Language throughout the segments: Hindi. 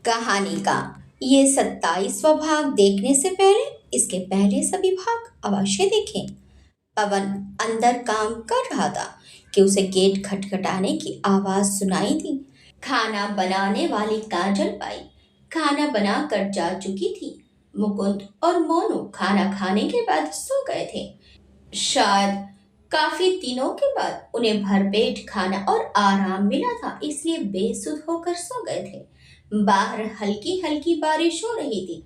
कहानी का ये 27वां भाग देखने से पहले इसके पहले सभी भाग अवश्य देखें। पवन अंदर काम कर रहा था कि उसे गेट खटखटाने की आवाज सुनाई दी। खाना बनाने वाली काजल बाई खाना बनाकर जा चुकी थी। मुकुंद और मोनू खाना खाने के बाद सो गए थे। शायद काफी दिनों के बाद उन्हें भरपेट खाना और आराम मिला था, इसलिए बेसुध होकर सो गए थे। बाहर हल्की हल्की बारिश हो रही थी।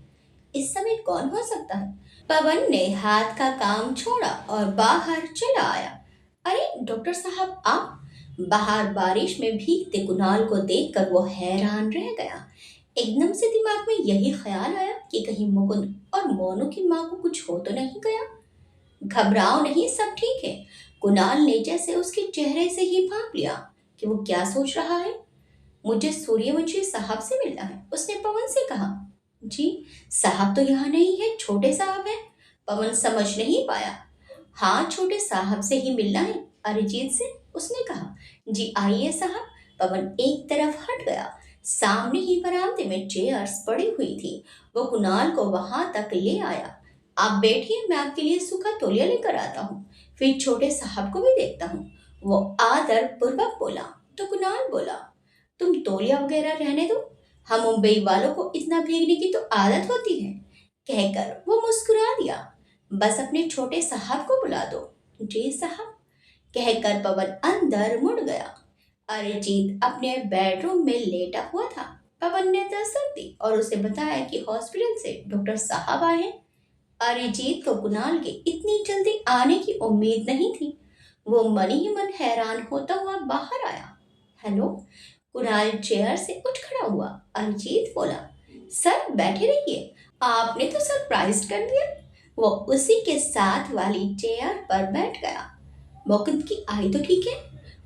इस समय कौन हो सकता है? पवन ने हाथ का काम छोड़ा और बाहर चला आया। अरे डॉक्टर साहब आप! बाहर बारिश में भीगते कुणाल को देखकर वो हैरान रह गया। एकदम से दिमाग में यही ख्याल आया कि कहीं मुकुंद और मोनू की माँ को कुछ हो तो नहीं गया। घबराओ नहीं, सब ठीक है। कुणाल ने जैसे उसके चेहरे से ही भांप लिया कि वो क्या सोच रहा है। मुझे सूर्यवंशी साहब से मिलना है, उसने पवन से कहा। जी, साहब तो यहाँ नहीं है, छोटे साहब है। पवन समझ नहीं पाया। हाँ, छोटे साहब से ही मिलना है, अरिजीत से, उसने कहा। जी आइए साहब। पवन एक तरफ हट गया। सामने ही बरामदे में चेयर्स पड़ी हुई थी। वो कुणाल को वहां तक ले आया। आप बैठिए, मैं आपके लिए सूखा तौलिया लेकर आता हूँ, फिर छोटे साहब को भी देखता हूँ, वो आदर पूर्वक बोला। तो कुणाल बोला, तुम तौलिया वगैरह रहने दो, हम मुंबई वालों को इतना भीगने की तो आदत होती है, कहकर वो मुस्कुरा दिया। बस अपने छोटे साहब को बुला दो। जी साहब, कहकर पवन अंदर मुड़ गया। अरिजीत अपने बेडरूम में लेटा हुआ था। पवन ने दस्तक दी और उसे बताया कि हॉस्पिटल से डॉक्टर साहब आए हैं। अरिजीत को कुणाल के इतनी जल्दी आने की उम्मीद नहीं थी। वो मन ही मन हैरान होता हुआ बाहर आया। हेलो। कुणाल चेयर से उठ खड़ा हुआ। अरिजीत बोला, सर बैठे रहिए, आपने तो सरप्राइज कर दिया। वो उसी के साथ वाली चेयर पर बैठ गया। मुकुंद की आई तो ठीक है?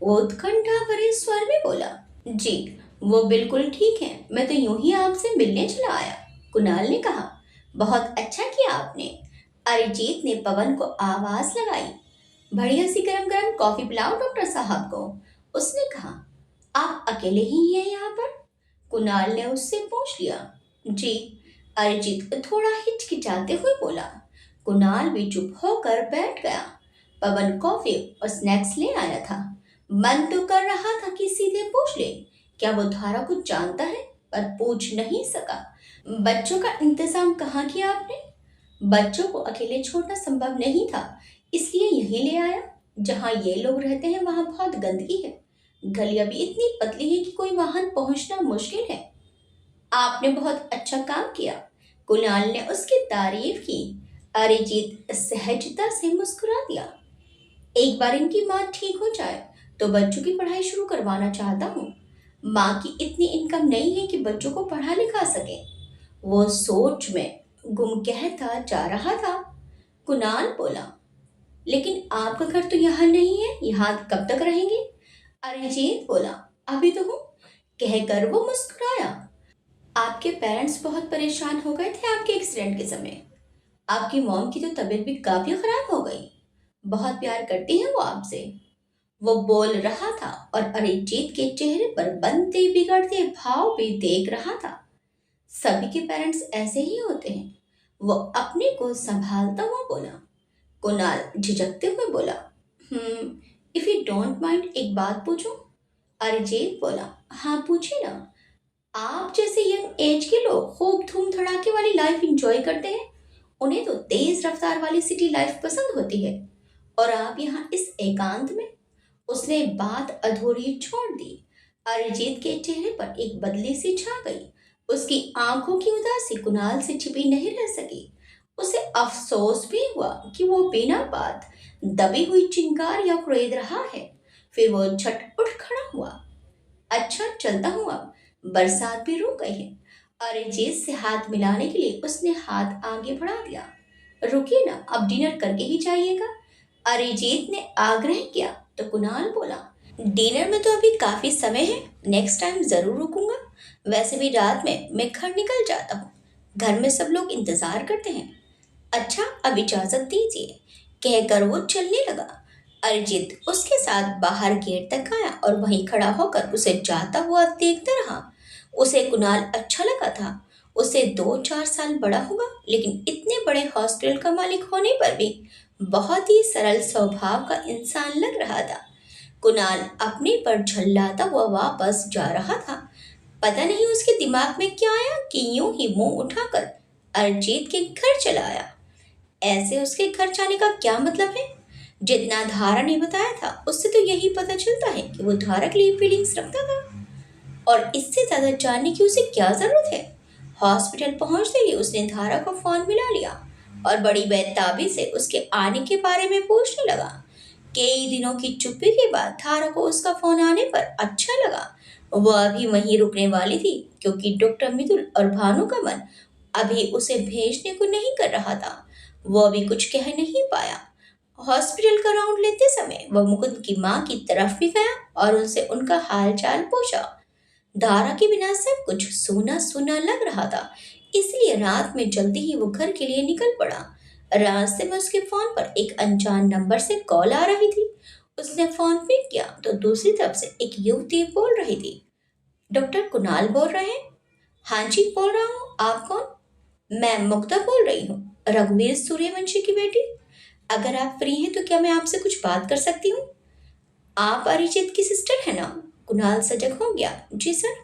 वो उत्कंठा भरे स्वर में बोला। जी, वो बिल्कुल ठीक है, मैं तो यूं ही आपसे मिलने चला आया, कुणाल ने कहा। बहुत अच्छा किया आपने। अरिजीत ने पवन को आवाज लगाई। बढ़िया सी गरम गरम कॉफी पिलाओ डॉक्टर साहब को, उसने कहा। आप अकेले ही हैं यहाँ पर? कुणाल ने उससे पूछ लिया। जी, अरिजीत थोड़ा हिचकिचाते हुए बोला। कुणाल भी चुप होकर बैठ गया। पवन कॉफी और स्नैक्स ले आया था। मन तो कर रहा था कि सीधे पूछ ले क्या वो धारा कुछ जानता है, पर पूछ नहीं सका। बच्चों का इंतजाम कहाँ किया आपने? बच्चों को अकेले छोड़ना संभव नहीं था, इसलिए यहीं ले आया। जहाँ ये लोग रहते हैं वहाँ बहुत गंदगी है, गलियां भी इतनी पतली है कि कोई वाहन पहुंचना मुश्किल है। आपने बहुत अच्छा काम किया, कुणाल ने उसकी तारीफ की। अरिजीत सहजता से मुस्कुरा दिया। एक बार इनकी माँ ठीक हो जाए तो बच्चों की पढ़ाई शुरू करवाना चाहता हूँ। माँ की इतनी इनकम नहीं है कि बच्चों को पढ़ा लिखा सके। वो सोच में गुम कहता जा रहा था। कुणाल बोला, लेकिन आपका घर तो यहाँ नहीं है, यहाँ कब तक रहेंगे? अरिजीत बोला, अभी तो हूँ, कहकर वो मुस्कुराया। आपके पेरेंट्स बहुत परेशान हो गए थे आपके एक्सीडेंट के समय। आपकी मॉम की तो तबीयत भी काफी खराब हो गई। बहुत प्यार करती है वो आपसे। वो बोल रहा था और अरिजीत के चेहरे पर बनते बिगड़ते भाव भी देख रहा था। सभी के पेरेंट्स ऐसे ही होते हैं, वो अपने को संभालता हुआ बोला। कुणाल झिझकते हुए बोला, इफ यू डोंट माइंड एक बात पूछूं? अरिजीत बोला, हाँ पूछिए ना। आप जैसे यंग एज के लोग खूब धूम धड़ाके वाली लाइफ एंजॉय करते हैं, उन्हें तो तेज रफ्तार वाली सिटी लाइफ पसंद होती है, और आप यहाँ इस एकांत में। उसने बात अधूरी छोड़ दी। अरिजीत के चेहरे पर एक बदली सी छा गई। उसकी आंखों की उदासी कुणाल से छिपी नहीं रह सकी। उसे अफसोस भी हुआ कि वो बिना बात दबी हुई चिंगार या कुरेद रहा है। फिर वो झट उठ खड़ा हुआ। अच्छा, चलता हूँ अब, बरसात भी रुक गई है। अरिजीत से हाथ मिलाने के लिए उसने हाथ आगे बढ़ा दिया। रुकिए ना, अब डिनर करके ही जाइएगा, अरिजीत ने आग्रह किया। तो कुणाल बोला, डिनर में तो अभी काफी समय है, नेक्स्ट टाइम जरूर रुकूंगा। वैसे भी रात में मैं घर निकल जाता हूँ, घर में सब लोग इंतजार करते हैं। अच्छा, अब इजाजत दीजिए, कहकर वो चलने लगा। अरिजीत उसके साथ बाहर गेट तक आया और वहीं खड़ा होकर उसे जाता हुआ देखता रहा। उसे कुणाल अच्छा लगा था। उससे 2-4 साल बड़ा होगा, लेकिन इतने बड़े हॉस्पिटल का मालिक होने पर भी बहुत ही सरल स्वभाव का इंसान लग रहा था। कुणाल अपने पर झल्लाता हुआ वापस जा रहा था। पता नहीं उसके दिमाग में क्या आया कि यूं ही मुंह उठाकर अरिजीत के घर चला आया। ऐसे उसके घर जाने का क्या मतलब है? जितना धारा ने बताया था उससे तो यही पता चलता है कि वो धारा के लिए फीलिंग्स रखता था, और इससे ज्यादा जानने की उसे क्या जरूरत है। हॉस्पिटल पहुंचते ही उसने धारा को फोन मिला लिया और बड़ी बेताबी से उसके आने के बारे में पूछने लगा। कई दिनों की चुप्पी के बाद धारा को उसका फोन आने पर अच्छा लगा। वह अभी वहीं रुकने वाली थी, क्योंकि डॉक्टर मितुल और भानु का मन अभी उसे भेजने को नहीं कर रहा था। वह भी कुछ कह नहीं पाया। हॉस्पिटल का राउंड लेते समय वह मुकुंद की माँ की तरफ भी गया और उनसे उनका हाल चाल पूछा। धारा के बिना सब कुछ सूना सूना लग रहा था, इसलिए रात में जल्दी ही वो घर के लिए निकल पड़ा। रास्ते में उसके फोन पर एक अनजान नंबर से कॉल आ रही थी। उसने फोन पिक किया तो दूसरी तरफ से एक युवती बोल रही थी। डॉक्टर कुणाल बोल रहे हैं? हाँ जी, बोल रहा हूँ। आप कौन? मैं मुक्ता बोल रही हूँ, रघुवीर सूर्यवंशी की बेटी। अगर आप फ्री हैं तो क्या मैं आपसे कुछ बात कर सकती हूँ? आप अरिजीत की सिस्टर है ना? कुणाल सजग हो गया। जी सर।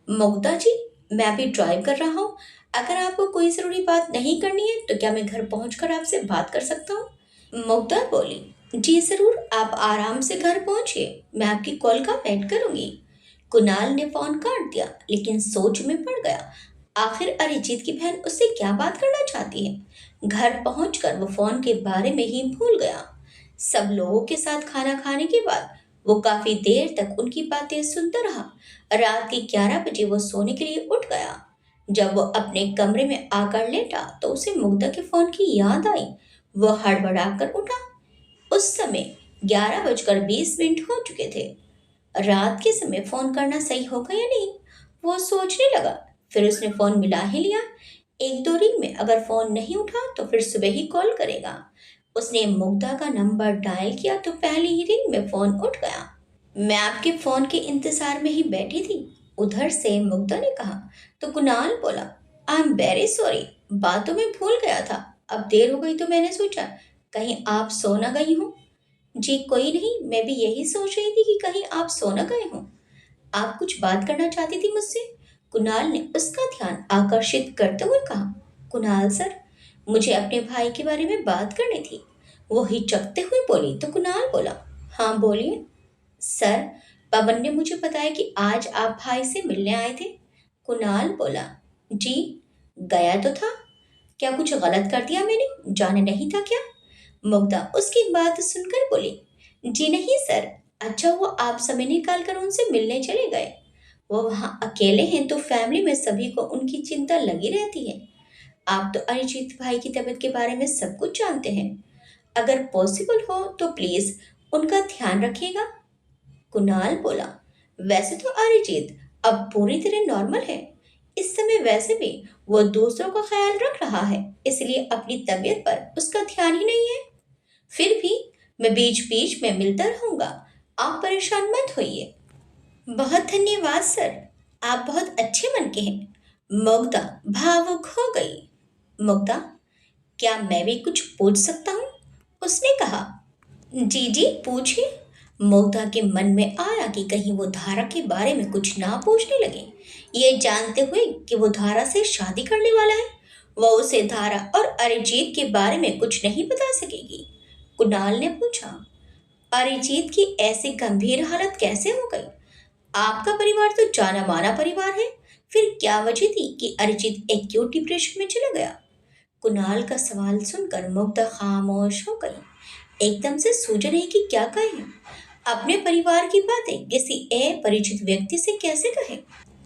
मुग्धा जी, मैं अभी ड्राइव कर रहा हूँ। अगर आपको कोई ज़रूरी बात नहीं करनी है तो क्या मैं घर पहुंचकर आपसे बात कर सकता हूँ? मुग्धा बोली। जी ज़रूर, आप आराम से घर पहुंचिए, मैं आपकी कॉल का वेट करूंगी। कुणाल ने फोन काट दिया, लेकिन सोच में पड़ गया। आखिर अरिजीत की बहन उससे क्या बात करना चाहती है? घर पहुंचकर वो फोन के बारे में ही भूल गया। सब लोगों के साथ खाना खाने के बाद वो काफी देर तक उनकी बातें सुनता रहा। रात के 11 बजे वो सोने के लिए उठ गया। जब वो अपने कमरे में आकर लेटा तो उसे मुग्धा के फोन की याद आई। वो हड़बड़ाकर उठा। उस समय 11:20 हो चुके थे। रात के समय फोन करना सही होगा या नहीं, वो सोचने लगा। फिर उसने फोन मिला ही लिया। एक दो रिंग में अगर फोन नहीं उठा तो फिर सुबह ही कॉल करेगा। उसने मुग्धा का नंबर डायल किया तो पहली ही रिंग में फोन उठ गया। मैं आपके फोन के इंतजार में ही बैठी थी, उधर से मुग्धा ने कहा। तो कुणाल बोला, आई एम वेरी सॉरी, बातों में भूल गया था। अब देर हो गई तो मैंने सोचा कहीं आप सो न गई हो। जी कोई नहीं, मैं भी यही सोच रही थी कि कहीं आप सो न गए हो। आप कुछ बात करना चाहती थी मुझसे? कुणाल ने उसका ध्यान आकर्षित करते हुए कहा। कुणाल सर, मुझे अपने भाई के बारे में बात करनी थी, वो हिचकते हुए बोली। तो कुणाल बोला, हाँ बोलिए। सर, पवन ने मुझे बताया कि आज आप भाई से मिलने आए थे। कुणाल बोला, जी गया तो था। क्या कुछ गलत कर दिया मैंने? जाने नहीं था क्या? मुग्धा उसकी बात सुनकर बोली, जी नहीं सर, अच्छा हुआ आप समय निकाल कर उनसे मिलने चले गए। वो वहाँ अकेले हैं तो फैमिली में सभी को उनकी चिंता लगी रहती है। आप तो अरिजीत भाई की तबीयत के बारे में सब कुछ जानते हैं। अगर पॉसिबल हो तो प्लीज उनका ध्यान रखिएगा। कुणाल बोला, वैसे तो अरिजीत अब पूरी तरह नॉर्मल है। इस समय वैसे भी वो दूसरों का ख्याल रख रहा है, इसलिए अपनी तबीयत पर उसका ध्यान ही नहीं है। फिर भी मैं बीच बीच में मिलता रहूंगा, आप परेशान मत होइए। बहुत धन्यवाद सर, आप बहुत अच्छे मन के हैं। मुग्धा भावुक हो गई। मुग्धा, क्या मैं भी कुछ पूछ सकता हूँ? उसने कहा। जी जी पूछिए। मुग्धा के मन में आया कि कहीं वो धारा के बारे में कुछ ना पूछने लगे, ये जानते हुए कि वो धारा से शादी करने वाला है। वो उसे धारा और अरिजीत के बारे में कुछ नहीं बता सकेगी। कुणाल ने पूछा, अरिजीत की ऐसी गंभीर हालत कैसे हो गई? आपका परिवार तो जाना माना परिवार है, फिर क्या वजह थी कि अरिजीत एक्यूट डिप्रेशन में चला गया? कुणाल का सवाल सुनकर मुग्धा खामोश हो गई। एकदम से सूझ नहीं कि क्या कहे। अपने परिवार की बातें किसी अपरिचित व्यक्ति से कैसे कहे?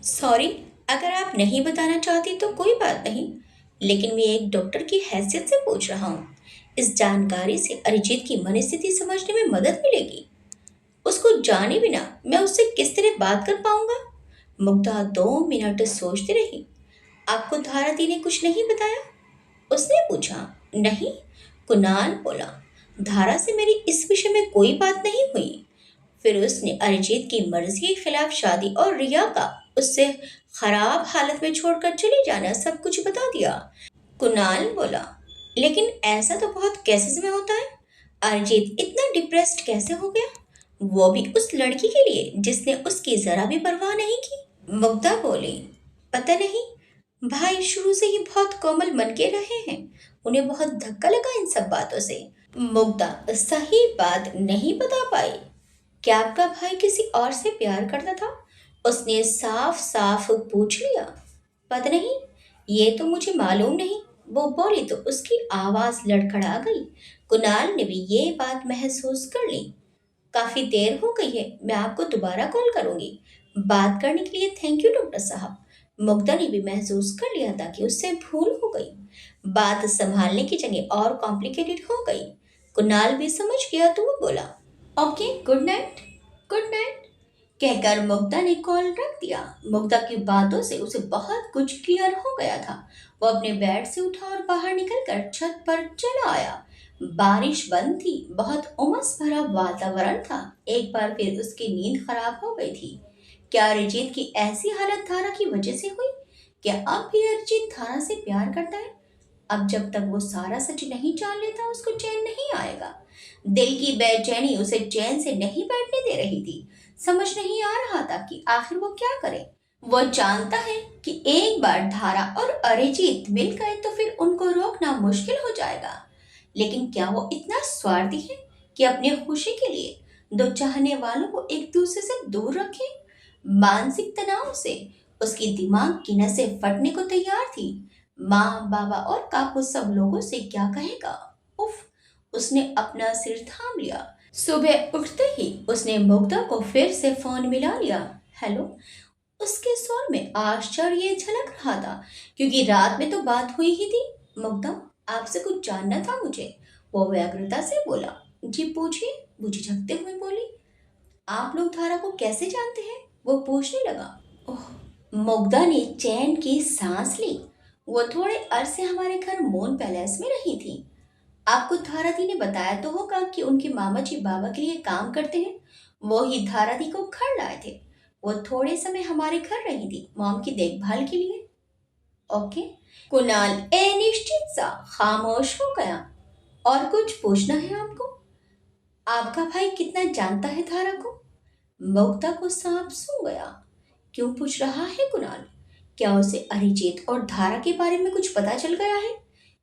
सॉरी, अगर आप नहीं बताना चाहती तो कोई बात नहीं, लेकिन मैं एक डॉक्टर की हैसियत से पूछ रहा हूँ। इस जानकारी से अरिजीत की मनस्थिति समझने में मदद मिलेगी। उसको जाने बिना मैं उससे किस तरह बात कर पाऊंगा? मुग्धा 2 मिनट सोचती रही। आपको धारा दी ने कुछ नहीं बताया? उसने पूछा। नहीं, कुणाल बोला, धारा से मेरी इस विषय में कोई बात नहीं हुई। फिर उसने अरिजीत की मर्जी के खिलाफ शादी और रिया का उससे खराब हालत में छोड़कर चले जाना, सब कुछ बता दिया। कुणाल बोला, लेकिन ऐसा तो बहुत केसेस में होता है। अरिजीत इतना डिप्रेस्ड कैसे हो गया, वो भी उस लड़की के लिए जिसने उसकी जरा भी परवाह नहीं की। मुग्धा बोली, पता नहीं, भाई शुरू से ही बहुत कोमल मन के रहे हैं, उन्हें बहुत धक्का लगा इन सब बातों से। मुग्धा सही बात नहीं बता पाई। क्या आपका भाई किसी और से प्यार करता था? उसने साफ साफ पूछ लिया। पता नहीं, ये तो मुझे मालूम नहीं, वो बोली तो उसकी आवाज लड़खड़ा गई। कुणाल ने भी ये बात महसूस कर ली। काफी देर हो गई है, मैं आपको दोबारा कॉल करूंगी। बात करने के लिए थैंक यू डॉक्टर साहब। मुग्धा ने भी महसूस कर लिया था कि उससे भूल हो गई। बात संभालने की जगह और कॉम्प्लिकेटेड हो गई। कुणाल भी समझ गया तो वो बोला, okay good night. Good night कहकर मुग्धा ने कॉल रख दिया। मुग्धा की बातों से उसे बहुत कुछ क्लियर हो गया था। वो अपने बेड से उठा और बाहर निकलकर छत पर चला आया। बारिश बंद थी, बहुत उमस भरा वातावरण था। एक बार फिर उसकी नींद खराब हो गई थी। क्या अरिजीत की ऐसी हालत धारा की वजह से हुई? क्या अब भी अरिजीत धारा से प्यार करता है? अब जब तक वो सारा सच नहीं जान लेता उसको चैन नहीं आएगा। दिल की बेचैनी उसे चैन से नहीं बैठने दे रही थी। समझ नहीं आ रहा था कि आखिर वो क्या करे। वो जानता है कि एक बार धारा और अरिजीत मिल गए तो फिर उनको रोकना मुश्किल हो जाएगा। लेकिन क्या वो इतना स्वार्थी है कि अपनी खुशी के लिए दो चाहने वालों को एक दूसरे से दूर रखे? मानसिक तनाव से उसकी दिमाग की नसें फटने को तैयार थी। माँ बाबा और काकू सब लोगों से क्या कहेगा। उफ, उसने अपना सिर थाम लिया। सुबह उठते ही उसने मुग्धा को फिर से फोन मिला लिया। हेलो। उसके स्वर में आश्चर्य झलक रहा था, क्योंकि रात में तो बात हुई ही थी। मुग्धा, आपसे कुछ जानना था मुझे, वो व्यग्रता से बोला। जी पूछिए, वो झिझकते हुए बोली। आप लोग धारा को कैसे जानते हैं? वो पूछने लगा। ओह, मुग्धा ने चैन की सांस ली। वो थोड़े अरसे हमारे घर मून पैलेस में रही थी। आपको धारा दी ने बताया तो होगा कि उनके मामा जी बाबा के लिए काम करते हैं। वो ही धारा दी को घर लाए थे। वो थोड़े समय हमारे घर रही थी, मॉम की देखभाल के लिए। ओके। कुणाल अनिश्चित सा खामोश हो गया। और कुछ पूछना है आपको? आपका भाई कितना जानता है धारा को? मुग्धा को सांप सूंघ गया। क्यों पूछ रहा है कुणाल? क्या उसे अरिजीत और धारा के बारे में कुछ पता चल गया है?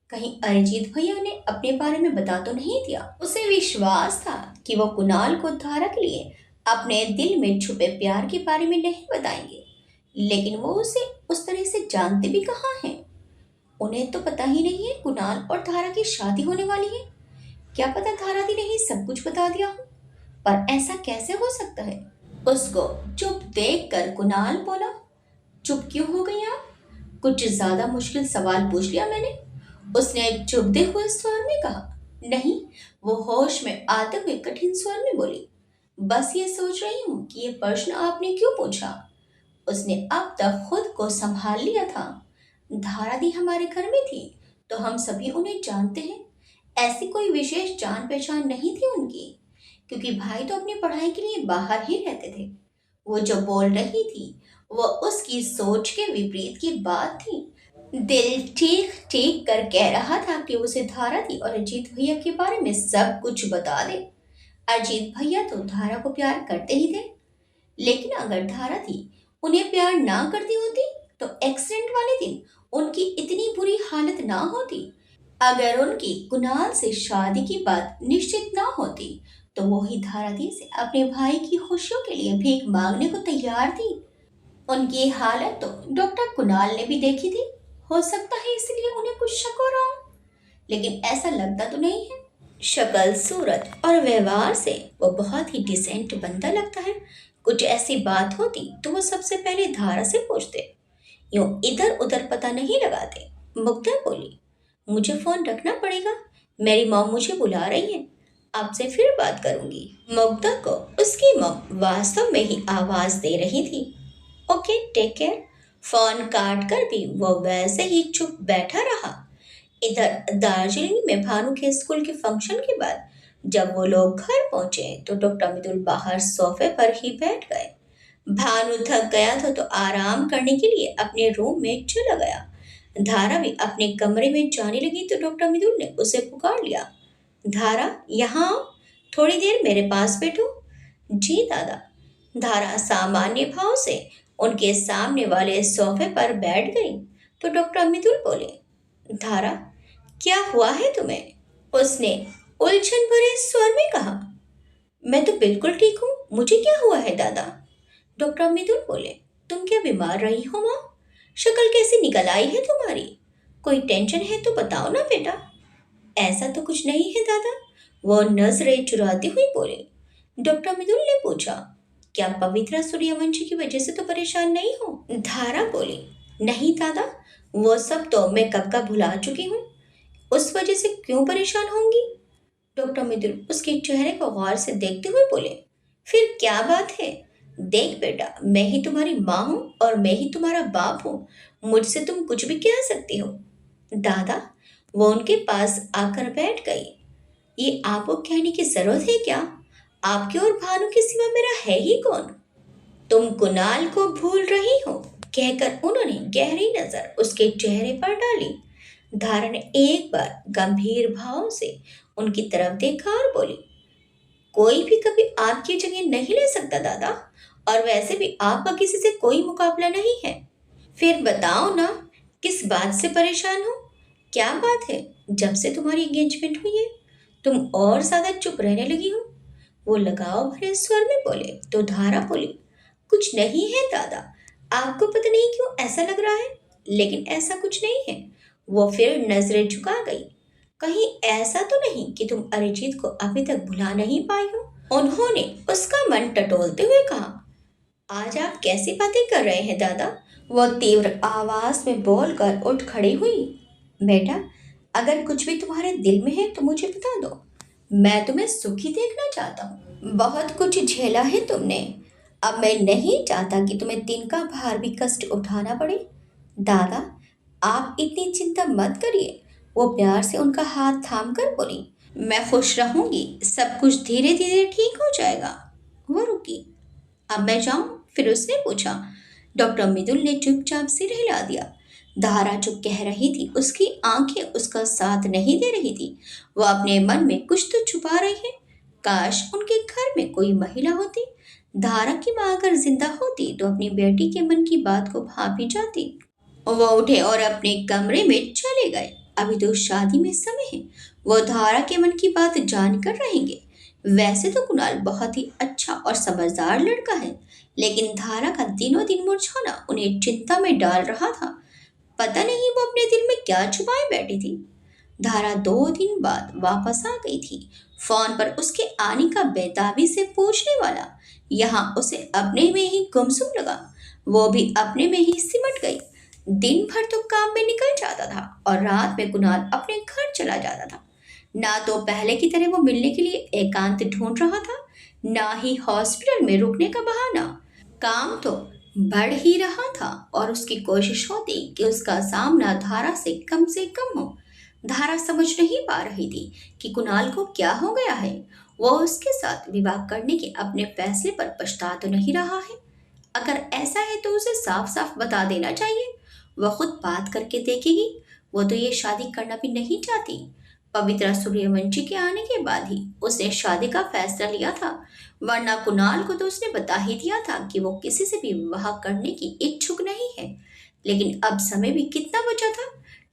कहीं अरिजीत भैया ने अपने बारे में बता तो नहीं दिया? उसे विश्वास था कि वो कुणाल को धारा के लिए अपने दिल में छुपे प्यार के बारे में नहीं बताएंगे। लेकिन वो उसे उस तरह से जानते भी कहाँ हैं। उन्हें तो पता ही नहीं है कुणाल और धारा की शादी होने वाली है। क्या पता धारा दी ने ही सब कुछ बता दिया हो। पर ऐसा कैसे हो सकता है? उसको चुप देख कर कुणाल बोला। चुप क्यों हो गई आप? कुछ ज्यादा मुश्किल सवाल पूछ लिया मैंने? उसने चुभते हुए स्वर में कहा। नहीं, वो होश में आते हुए कठिन स्वर में बोली। बस ये सोच रही हूँ कि ये प्रश्न आपने क्यों पूछा। उसने अब तक खुद को संभाल लिया था। धारा दी हमारे घर में थी तो हम सभी उन्हें जानते हैं। ऐसी कोई विशेष जान पहचान नहीं थी उनकी, क्योंकि भाई तो अपनी पढ़ाई के लिए बाहर ही रहते थे। वो जो बोल रही थी वो उसकी सोच के विपरीत की बात थी। दिल ठीक ठीक कर कह रहा था कि उसे धारा दी और अजीत भैया के बारे में सब कुछ बता दे। अजीत भैया तो धारा को प्यार करते ही थे। लेकिन अगर धारा थी उन्हें प्यार ना करती होती तो एक्सीडेंट वाले दिन उनकी इतनी बुरी हालत ना होती। अगर उनकी कुणाल से शादी की बात निश्चित ना होती तो वो ही धारा दी से अपने भाई की खुशियों के लिए भीख मांगने को तैयार थी। उनकी हालत तो डॉक्टर कुणाल ने भी देखी थी। हो सकता है इसलिए उन्हें कुछ शक हो रहा हो, लेकिन ऐसा लगता तो नहीं है। शक्ल सूरत और व्यवहार से वो बहुत ही डिसेंट बंदा लगता है। कुछ ऐसी बात होती तो वो सबसे पहले धारा से पूछते, यूं इधर उधर पता नहीं लगाते। मुग्धा बोली, मुझे फोन रखना पड़ेगा, मेरी मॉम मुझे बुला रही है, आपसे फिर बात करूंगी। मुग्धा को उसकी मॉम वास्तव में ही आवाज दे रही थी। Okay take care. फोन काट कर भी वो वैसे ही चुप बैठा रहा। इधर दार्जिलिंग में भानु के स्कूल के फंक्शन के बाद जब वो लोग घर पहुंचे तो डॉक्टर मितुल बाहर सोफे पर ही बैठ गए। भानु थक गया था तो आराम करने के लिए अपने रूम में चला गया। धारा भी अपने कमरे में जाने लगी तो डॉक्टर मिदुल ने उसे पुकार लिया। धारा, यहाँ आओ, थोड़ी देर मेरे पास बैठो। जी दादा। धारा सामान्य भाव से उनके सामने वाले सोफे पर बैठ गई तो डॉक्टर मिदुल बोले, धारा, क्या हुआ है तुम्हें? उसने उलझन भरे स्वर में कहा। मैं तो बिल्कुल ठीक हूँ, मुझे क्या हुआ है दादा? डॉक्टर मिदुल बोले, तुम क्या बीमार रही हो माँ? शक्ल कैसी निकल आई है तुम्हारी? कोई टेंशन है तो बताओ ना बेटा। ऐसा तो कुछ नहीं है दादा, वो नजरें चुराती हुई बोले। डॉक्टर मिदुल ने पूछा, क्या पवित्रा सूर्यवंशी की वजह से तो परेशान नहीं हो? धारा बोली, नहीं दादा, वो सब तो मैं कब का भुला चुकी हूँ। उस वजह से क्यों परेशान होंगी? डॉक्टर मिदुल उसके चेहरे को गौर से देखते हुए बोले, फिर क्या बात है? देख बेटा, मैं ही तुम्हारी माँ हूँ और मैं ही तुम्हारा बाप हूँ, मुझसे तुम कुछ भी कह सकती हो। दादा, वो उनके पास आकर बैठ गई। ये आपको कहने की जरूरत है क्या? आपके और भानु के सिवा मेरा है ही कौन? तुम कुणाल को भूल रही हो, कहकर उन्होंने गहरी नजर उसके चेहरे पर डाली। धारा ने एक बार गंभीर भाव से उनकी तरफ देखा और बोली, कोई भी कभी आपकी जगह नहीं ले सकता दादा, और वैसे भी आपका किसी से कोई मुकाबला नहीं है। फिर बताओ ना, किस बात से परेशान हो? क्या बात है? जब से तुम्हारी एंगेजमेंट हुई है तुम और ज्यादा चुप रहने लगी हो। वो लगाव भरे स्वर में बोले तो धारा बोली, कुछ नहीं है दादा, आपको पता नहीं क्यों ऐसा लग रहा है, लेकिन ऐसा कुछ नहीं है। वो फिर नजरें झुका गई। कहीं ऐसा तो नहीं कि तुम अरिजीत को अभी तक भुला नहीं पाई हो? उन्होंने उसका मन टटोलते हुए कहा। आज आप कैसी बातें कर रहे हैं दादा? वह तीव्र आवाज में बोलकर उठ खड़ी हुई। बेटा, अगर कुछ भी तुम्हारे दिल में है तो मुझे बता दो, मैं तुम्हें सुखी देखना चाहता हूँ। बहुत कुछ झेला है तुमने, अब मैं नहीं चाहता कि तुम्हें दिन का भार भी कष्ट उठाना पड़े। दादा, आप इतनी चिंता मत करिए। वो प्यार से उनका हाथ थाम कर बोली, मैं खुश रहूंगी, सब कुछ धीरे धीरे ठीक हो जाएगा। वो रुकी। अब मैं जाऊं? फिर उसने पूछा। डॉक्टर मिदुल ने चुपचाप सिर हिला दिया। धारा जो कह रही थी उसकी आंखें उसका साथ नहीं दे रही थी। वह अपने मन में कुछ तो छुपा रही है। काश उनके घर में कोई महिला होती। धारा की माँ अगर जिंदा होती तो अपनी बेटी के मन की बात को भाप ही जाती। वह उठे और अपने कमरे में चले गए। अभी तो शादी में समय है, वो धारा के मन की बात जानकर रहेंगे। वैसे तो कुणाल बहुत ही अच्छा और समझदार लड़का है, लेकिन धारा का दिनों दिन मुरझाना उन्हें चिंता में डाल रहा था। पता नहीं वो अपने दिल में क्या छुपाए बैठी थी। धारा 2 दिन बाद वापस आ गई थी। फोन पर उसके आने का बेताबी से पूछने वाला। यहाँ उसे अपने में ही गुमसुम लगा। वो भी अपने में ही सिमट गई। दिन भर तो काम में निकल जाता था और रात में कुणाल अपने घर चला जाता था। ना तो पहले की तरह वो मिलने के लिए एकांत ढूंढ रहा था, ना ही हॉस्पिटल में रुकने का बहाना। काम तो बढ़ ही रहा था और उसकी कोशिश होती कि उसका सामना धारा से कम हो। धारा समझ नहीं पा रही थी कि कुणाल को क्या हो गया है। वो उसके साथ विवाह करने के अपने फैसले पर पछता तो नहीं रहा है। अगर ऐसा है तो उसे साफ साफ बता देना चाहिए। वह खुद बात करके देखेगी। वो तो ये शादी करना भी नहीं चाहती। पवित्रा सूर्यवंशी के आने के बाद ही उसने शादी का फैसला लिया था, वरना कुणाल को तो उसने बता ही दिया था कि वो किसी से भी विवाह करने की इच्छुक नहीं है। लेकिन अब समय भी कितना बचा था?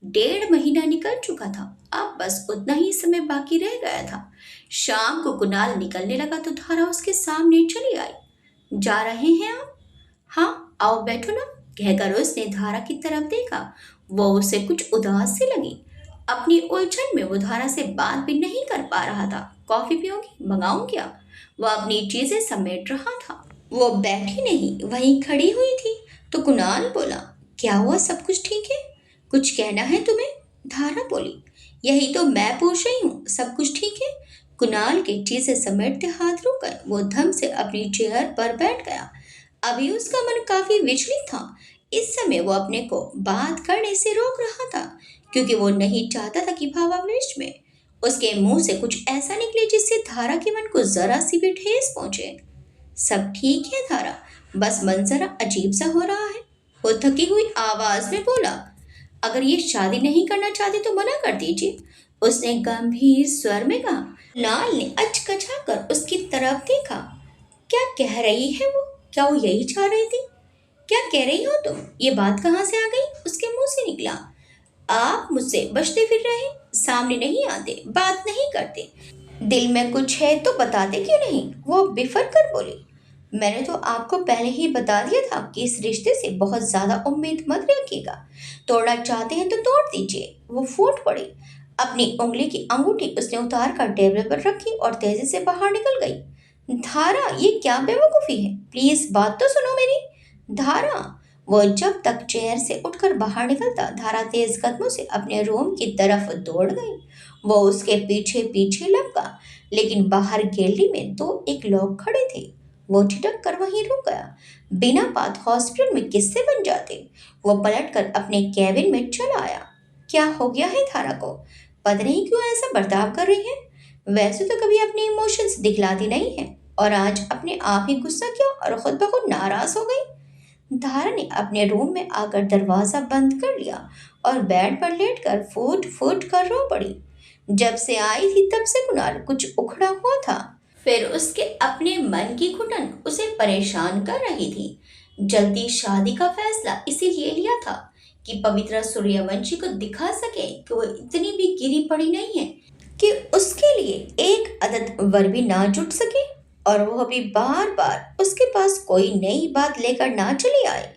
1.5 महीना निकल चुका था। अब बस उतना ही समय बाकी रह गया था। शाम को कुणाल निकलने लगा तो धारा उसके सामने चली आई। जा रहे हैं आप? हाँ, आओ बैठो ना, कहकर उसने धारा की तरफ देखा। वो उसे कुछ उदास सी लगी। अपनी उलझन में वो धारा से बात भी नहीं कर पा रहा था। कॉफी पियोगी? मंगाऊं क्या? वो अपनी चीजें समेट रहा था। वो बैठी नहीं, वहीं खड़ी हुई थी। तो कुणाल बोला, क्या हुआ, सब कुछ ठीक है? कुछ कहना है तुम्हें? धारा बोली, यही तो मैं पूछ रही हूँ, सब कुछ ठीक है? कुणाल की चीजें समेटते हाथ रुक गए। वो धम से अपनी चेयर पर बैठ गया। अभी उसका मन काफी विचलित था। इस समय वो अपने को बात करने से रोक रहा था, क्योंकि वो नहीं चाहता था कि भावावेश में उसके मुंह से कुछ ऐसा निकले जिससे धारा के मन को जरा सी भी ठेस पहुंचे। सब ठीक है धारा, बस मंजर अजीब सा हो रहा है। वो थकी हुई आवाज में बोला, अगर ये शादी नहीं करना चाहती तो मना कर दीजिए, उसने गंभीर स्वर में कहा। लाल ने अचकचा कर उसकी तरफ देखा। क्या कह रही है वो? क्या वो यही चाह रही थी? क्या कह रही हो तुम? ये बात कहाँ से आ गई? उसके मुंह से निकला। आप मुझसे बचते फिर रहे, सामने नहीं आते, बात नहीं करते, दिल में कुछ है तो बताते क्यों नहीं? वो बिफर कर बोली। मैंने तो आपको पहले ही बता दिया था कि इस रिश्ते से बहुत ज्यादा उम्मीद मत रखिएगा। तोड़ना चाहते हैं तो तोड़ दीजिए। वो फूट पड़ी। अपनी उंगली की अंगूठी उसने उतार कर टेबल पर रखी और तेजी से बाहर निकल गई। धारा, ये क्या बेवकूफी है? प्लीज बात तो सुनो मेरी। धारा। वो जब तक चेयर से उठकर बाहर निकलता, धारा तेज कदमों से अपने रूम की तरफ दौड़ गई। वो उसके पीछे पीछे लपका, लेकिन बाहर गैलरी में दो एक लोग खड़े थे। वो ठिठक कर वहीं रुक गया। बिना बात हॉस्पिटल में किससे बन जाते? वो पलटकर अपने कैबिन में चला आया। क्या हो गया है धारा को? पता नहीं क्यों ऐसा बर्ताव कर रही है। वैसे तो कभी अपने इमोशंस दिखलाती नहीं है, और आज अपने आप ही गुस्सा किया और खुद ब खुद नाराज हो गई। धारा ने अपने रूम में आकर दरवाजा बंद कर लिया और बेड पर लेटकर फूट फूट कर रो पड़ी। जब से आई थी तब से कुणाल कुछ उखड़ा हुआ था। फिर उसके अपने मन की घुटन उसे परेशान कर रही थी। जल्दी शादी का फैसला इसीलिए लिया था कि पवित्रा सूर्यवंशी को दिखा सके कि वो इतनी भी गिरी पड़ी नहीं है कि उसके लिए एक अदद वर भी ना जुट सके, और वह भी बार बार उसके पास कोई नई बात लेकर ना चली आए।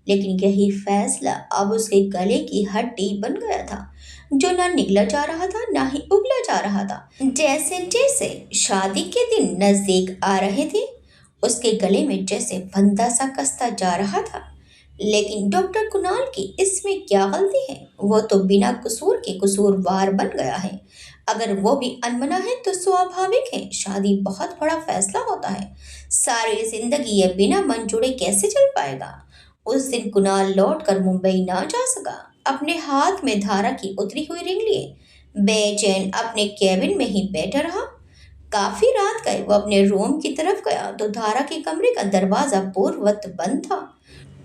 लेकिन यही फैसला अब उसके गले की हड्डी बन गया था, जो ना निगला जा रहा था ना ही उगला जा रहा था। जैसे जैसे शादी के दिन नजदीक आ रहे थे, उसके गले में जैसे फंदा सा कसता जा रहा था। लेकिन डॉक्टर कुणाल की इसमें क्या गलती है? वो तो बिना कसूर के कसूरवार बन गया है। अगर वो भी अनमना है तो स्वाभाविक है। शादी बहुत बड़ा फैसला होता है। सारी जिंदगी ये बिना मन जुड़े कैसे चल पाएगा? उस दिन कुणाल लौट कर मुंबई ना जा सका। अपने हाथ में धारा की उतरी हुई रिंग लिए बेचैन अपने कैबिन में ही बैठा रहा। काफी रात गए वो अपने रूम की तरफ गया तो धारा के कमरे का दरवाजा पूर्ववत बंद था।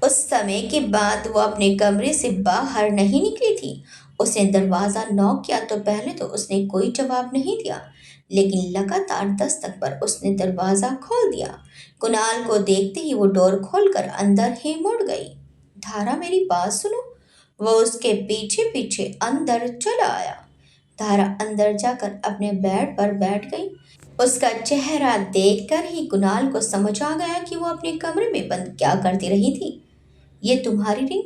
उस समय के बाद वो अपने कमरे से बाहर नहीं निकली थी। उसने दरवाजा नॉक किया तो पहले तो उसने कोई जवाब नहीं दिया, लेकिन लगातार दस्तक पर उसने दरवाजा खोल दिया। कुणाल को देखते ही वो डोर खोलकर अंदर ही मुड़ गई। धारा, मेरी बात सुनो। वो उसके पीछे पीछे अंदर चला आया। धारा अंदर जाकर अपने बेड पर बैठ गई। उसका चेहरा देखकर ही कुणाल को समझ आ गया कि वो अपने कमरे में बंद क्या करती रही थी। ये तुम्हारी रिंग?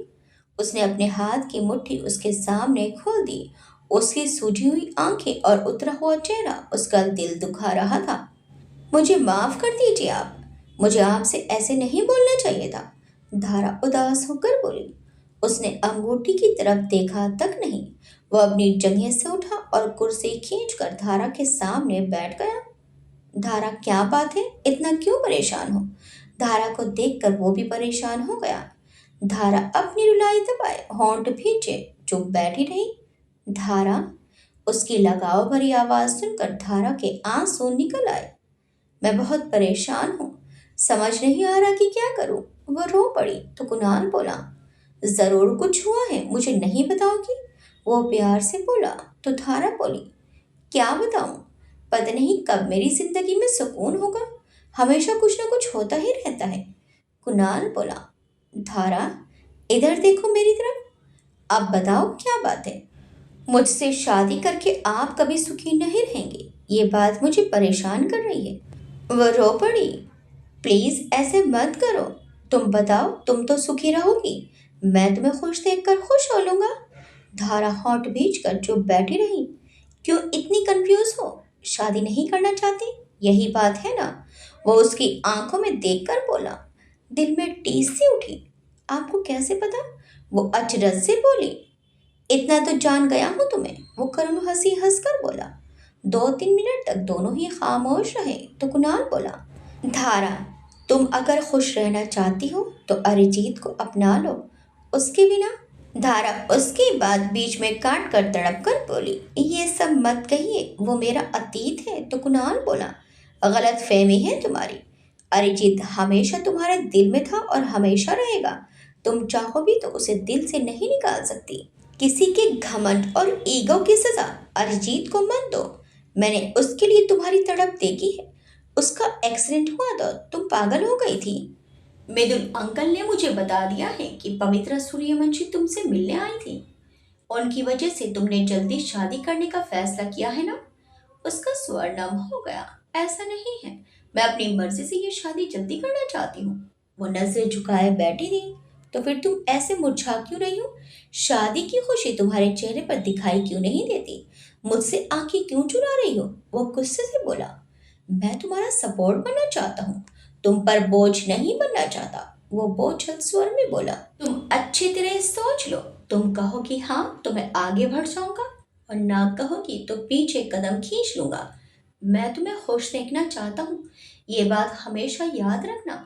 उसने अपने हाथ की मुट्ठी उसके सामने खोल दी। उसकी सूजी हुई आंखें और उतरा हुआ चेहरा उसका दिल दुखा रहा था। मुझे माफ कर दीजिए आप, मुझे आपसे ऐसे नहीं बोलना चाहिए था। धारा उदास होकर बोली। उसने अंगूठी की तरफ देखा तक नहीं। वह अपनी जगह से उठा और कुर्सी खींचकर धारा के सामने बैठ गया। धारा, क्या बात है? इतना क्यों परेशान हो? धारा को देखकर वो भी परेशान हो गया। धारा अपनी रुलाई दबाए होंठ भींचे चुप बैठी रही। धारा। उसकी लगाव भरी आवाज सुनकर धारा के आंसू निकल आए। मैं बहुत परेशान हूँ, समझ नहीं आ रहा कि क्या करूँ। वो रो पड़ी तो कुणाल बोला, जरूर कुछ हुआ है, मुझे नहीं बताओगी? वो प्यार से बोला तो धारा बोली, क्या बताऊं? पता नहीं कब मेरी जिंदगी में सुकून होगा। हमेशा कुछ ना कुछ होता ही रहता है। कुणाल बोला। धारा, इधर देखो मेरी तरफ। अब बताओ क्या बात है? मुझसे शादी करके आप कभी सुखी नहीं रहेंगे, ये बात मुझे परेशान कर रही है। वो रो पड़ी। प्लीज ऐसे मत करो। तुम बताओ, तुम तो सुखी रहोगी, मैं तुम्हें खुश देखकर खुश हो लूंगा। धारा होंठ भींच कर चुप बैठी रही। क्यों इतनी कंफ्यूज हो? शादी नहीं करना चाहती, यही बात है ना? वो उसकी आंखों में देखकर बोला। दिल में टीस सी उठी। आपको कैसे पता? वो अचरज से बोली। इतना तो जान गया हूं तुम्हें, वो करुण हंसी हंसकर बोला। 2-3 मिनट तक दोनों ही खामोश रहे तो कुणाल बोला। धारा, तुम अगर खुश रहना चाहती हो तो अरिजीत को अपना लो, उसके बिना। धारा उसके बाद बीच में काट कर तड़प कर बोली, ये सब मत कहिए, वो मेरा अतीत है। तो कुणाल बोला, गलत फहमी है तुम्हारी। अरिजीत हमेशा तुम्हारे दिल में था और हमेशा रहेगा। तुम चाहो भी तो उसे दिल से नहीं निकाल सकती। किसी के घमंड और ईगो की सजा अरिजीत को मत दो। मैंने उसके लिए तुम्हारी तड़प देखी है। उसका एक्सीडेंट हुआ तो तुम पागल हो गई थी। मृदुल अंकल ने मुझे बता दिया है कि पवित्रा सूर्यवंशी तुमसे मिलने आई थी। उनकी वजह से तुमने जल्दी शादी करने का फैसला किया है ना। उसका स्वर नम हो गया। ऐसा नहीं है, मैं अपनी मर्जी से ये शादी जल्दी करना चाहती हूँ। वो नजरें झुकाए बैठी थी। तो फिर तुम ऐसे मुरझा क्यों रही हो? शादी की खुशी तुम्हारे चेहरे पर दिखाई क्यों नहीं देती? मुझसे आंखें क्यों चुरा रही हो? वो गुस्से से बोला। मैं तुम्हारा सपोर्ट बनना चाहता हूँ, तुम पर बोझ नहीं बनना चाहता। वो बोझल स्वर में बोला। तुम अच्छी तरह सोच लो। तुम कहो कि हाँ तो मैं आगे बढ़ जाऊंगा, और ना कहोगी तो पीछे कदम खींच लूंगा। मैं तुम्हें खुश देखना चाहता हूँ, ये बात हमेशा याद रखना।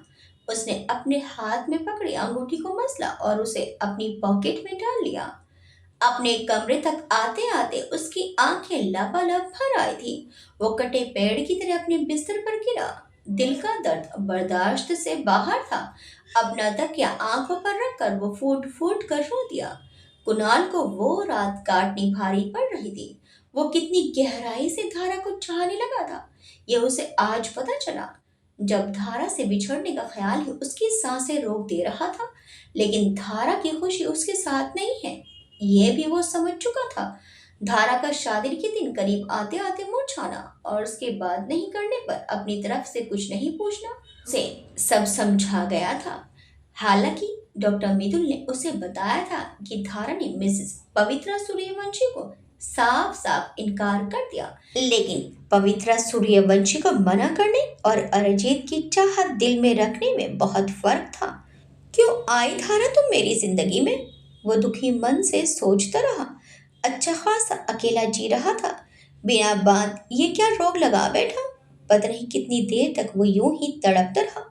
उसने अपने हाथ में पकड़ी अंगूठी को मसला और उसे अपनी पॉकेट में डाल लिया। अपने कमरे तक आते आते उसकी आंखें लबालब भर आई थी। वो कटे पेड़ की तरह अपने बिस्तर पर गिरा। दिल का दर्द बर्दाश्त से बाहर था। अपना तकिया आंखों पर रखकर वो फूट फूट कर रो दिया। कुणाल को वो रात काटनी भारी पड़ रही थी। वो कितनी गहराई से धारा को चाहने लगा था, ये उसे आज पता चला। जब धारा से बिछड़ने का ख्याल ही उसकी सांसें रोक दे रहा था, लेकिन धारा की खुशी उसके साथ नहीं है, ये भी वो समझ चुका था। धारा का शादी के दिन करीब आते आते मुरझाना और उसके बाद नहीं करने पर अपनी तरफ से कुछ नहीं पूछना, उसे सब समझा गया था। हालांकि डॉक्टर मिथुल ने उसे बताया था कि धारा ने मिसेस पवित्रा सूर्यवंशी को साफ साफ इनकार कर दिया, लेकिन पवित्रा सूर्यवंशी को मना करने और अरिजीत की चाहत दिल में रखने में बहुत फर्क था। क्यों आई धारा तुम मेरी जिंदगी में? वो दुखी मन से सोचता रहा। अच्छा खासा अकेला जी रहा था, बिना बात ये क्या रोग लगा बैठा। पता नहीं कितनी देर तक वो यूं ही तड़पता रहा,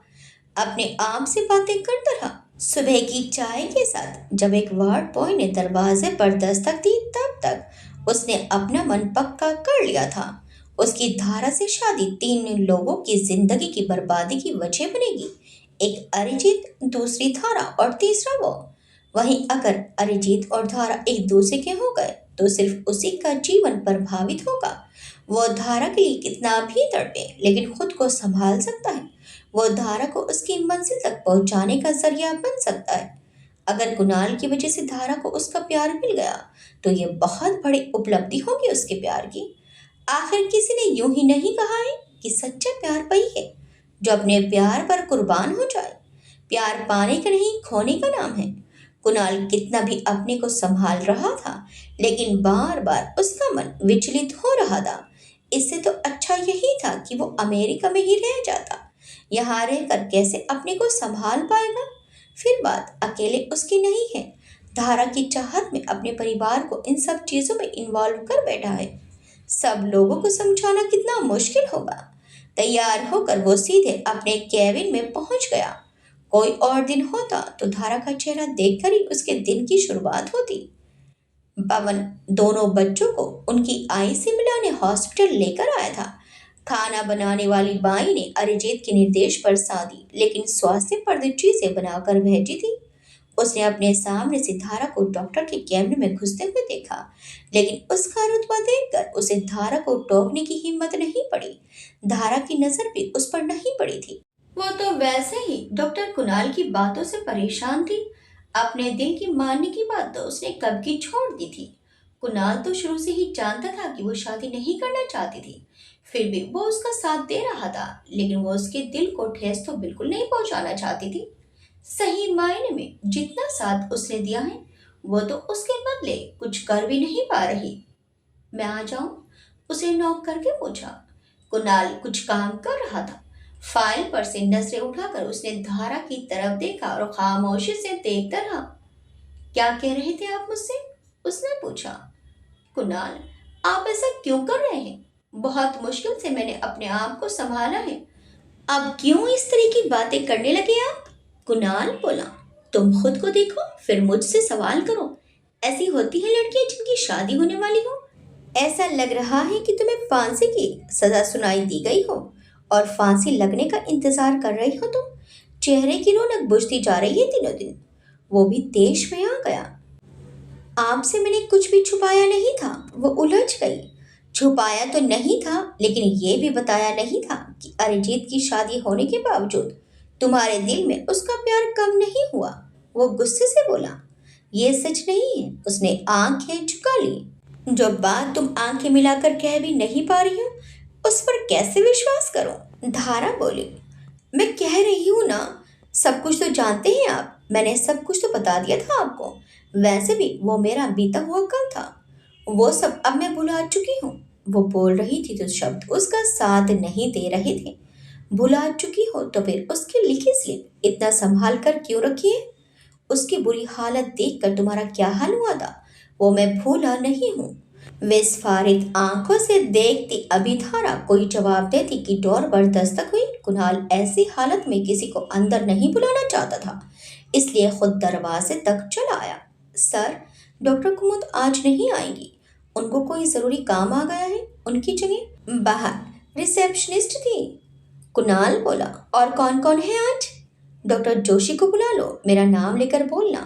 अपने आप से बातें करता रहा। सुबह की चाय के साथ जब एक वार्ड बॉय ने दरवाजे पर दस्तक दी, तब तक उसने अपना मन पक्का कर लिया था। उसकी धारा से शादी 3 लोगों की जिंदगी की बर्बादी की वजह बनेगी। एक अरिजीत, दूसरी धारा और तीसरा वो। वहीं अगर अरिजीत और धारा एक दूसरे के हो गए तो सिर्फ उसी का जीवन प्रभावित होगा। वो धारा के लिए कितना भी तड़पे लेकिन खुद को संभाल सकता है। वो धारा को उसकी मंजिल तक पहुंचाने का जरिया बन सकता है। अगर कुणाल की वजह से धारा को उसका प्यार मिल गया तो ये बहुत बड़ी उपलब्धि होगी उसके प्यार की। आखिर किसी ने यूं ही नहीं कहा है कि सच्चा प्यार वही है जो अपने प्यार पर कुर्बान हो जाए। प्यार पाने का नहीं, खोने का नाम है। कुणाल कितना भी अपने को संभाल रहा था, लेकिन बार बार उसका मन विचलित हो रहा था। इससे तो अच्छा यही था कि वो अमेरिका में ही रह जाता। यहाँ रहकर कैसे अपने को संभाल पाएगा? फिर बात अकेले उसकी नहीं है। धारा की चाहत में अपने परिवार को इन सब चीजों में इन्वॉल्व कर बैठा है। सब लोगों को समझाना कितना मुश्किल होगा। तैयार होकर वो सीधे अपने केबिन में पहुंच गया। कोई और दिन होता तो धारा का चेहरा देखकर ही उसके दिन की शुरुआत होती। पवन दोनों बच्चों को उनकी आई से मिलाने हॉस्पिटल लेकर आया था। खाना बनाने वाली बाई ने अरिजीत के निर्देश पर सादी लेकिन स्वास्थ्यप्रद चीजें बनाकर भेजी थी। उसने अपने सामने से धारा को डॉक्टर के कैबिन में घुसते हुए देखा, लेकिन उसका रुतबा देखकर उसे धारा को टोकने की हिम्मत नहीं पड़ी। धारा की नजर भी उस पर नहीं पड़ी थी। वो तो वैसे ही डॉक्टर कुणाल की बातों से परेशान थी। अपने दिल की मानने की बात तो उसने कब की छोड़ दी थी। कुणाल तो शुरू से ही जानता था कि वो शादी नहीं करना चाहती थी, फिर भी वो उसका साथ दे रहा था, लेकिन वो उसके दिल को ठेस तो बिल्कुल नहीं पहुंचाना चाहती थी। सही मायने में जितना साथ उसने दिया है, वो तो उसके बदले कुछ कर भी नहीं पा रही। मैं आ जाऊं? उसे नॉक करके पूछा। कुणाल कुछ काम कर रहा था। फाइल पर से नजरें उठाकर उसने धारा की तरफ देखा और खामोशी से देखता रहा। क्या कह रहे थे आप मुझसे? उसने पूछा। कुणाल, आप ऐसा क्यों कर रहे हैं? बहुत मुश्किल से मैंने अपने आप को संभाला है। अब क्यों इस तरह की बातें करने लगे आप? कुणाल बोला। तुम खुद को देखो फिर मुझसे सवाल करो। ऐसी होती है लड़कियां जिनकी शादी होने वाली हो। ऐसा लग रहा है कि तुम्हें फांसी की सजा सुनाई दी गई हो। और फांसी लगने का इंतजार कर रही हो तुम। चेहरे की रौनक बुझती जा रही है दिनों दिन। वो भी देश में आ गया। आपसे मैंने कुछ भी छुपाया नहीं था। वो उलझ गई। छुपाया तो नहीं था, लेकिन ये भी बताया नहीं था कि अरिजीत की शादी होने के बावजूद तुम्हारे दिल में उसका प्यार कम नहीं हुआ। वो गुस्से से बोला। ये सच नहीं है। उसने आंखें झुका ली। जो बात तुम आंखें मिलाकर कह भी नहीं पा रही हो, उस पर कैसे विश्वास करूं? धारा बोली। मैं कह रही हूं ना, सब कुछ तो जानते हैं आप। मैंने सब कुछ तो बता दिया था आपको। वैसे भी वो मेरा बीता हुआ कल था। वो सब अब मैं भुला चुकी हूँ। वो बोल रही थी तो शब्द उसका साथ नहीं दे रहे थे। भुला चुकी हो तो फिर उसकी लिखी स्लिप इतना संभाल कर क्यों रखी है? उसकी बुरी हालत देखकर तुम्हारा क्या हाल हुआ था, वो मैं भूला नहीं हूँ। विस्फारित आंखों से देखती अभिधारा कोई जवाब देती कि डोर पर दस्तक हुई। कुणाल ऐसी हालत में किसी को अंदर नहीं बुलाना चाहता था, इसलिए खुद दरवाजे तक चला आया। सर, डॉक्टर कुमुद आज नहीं आएंगी। उनको कोई जरूरी काम आ गया है। उनकी जगह बाहर रिसेप्शनिस्ट थी। कुणाल बोला। और कौन कौन है आज? डॉक्टर जोशी को बुला लो। मेरा नाम लेकर बोलना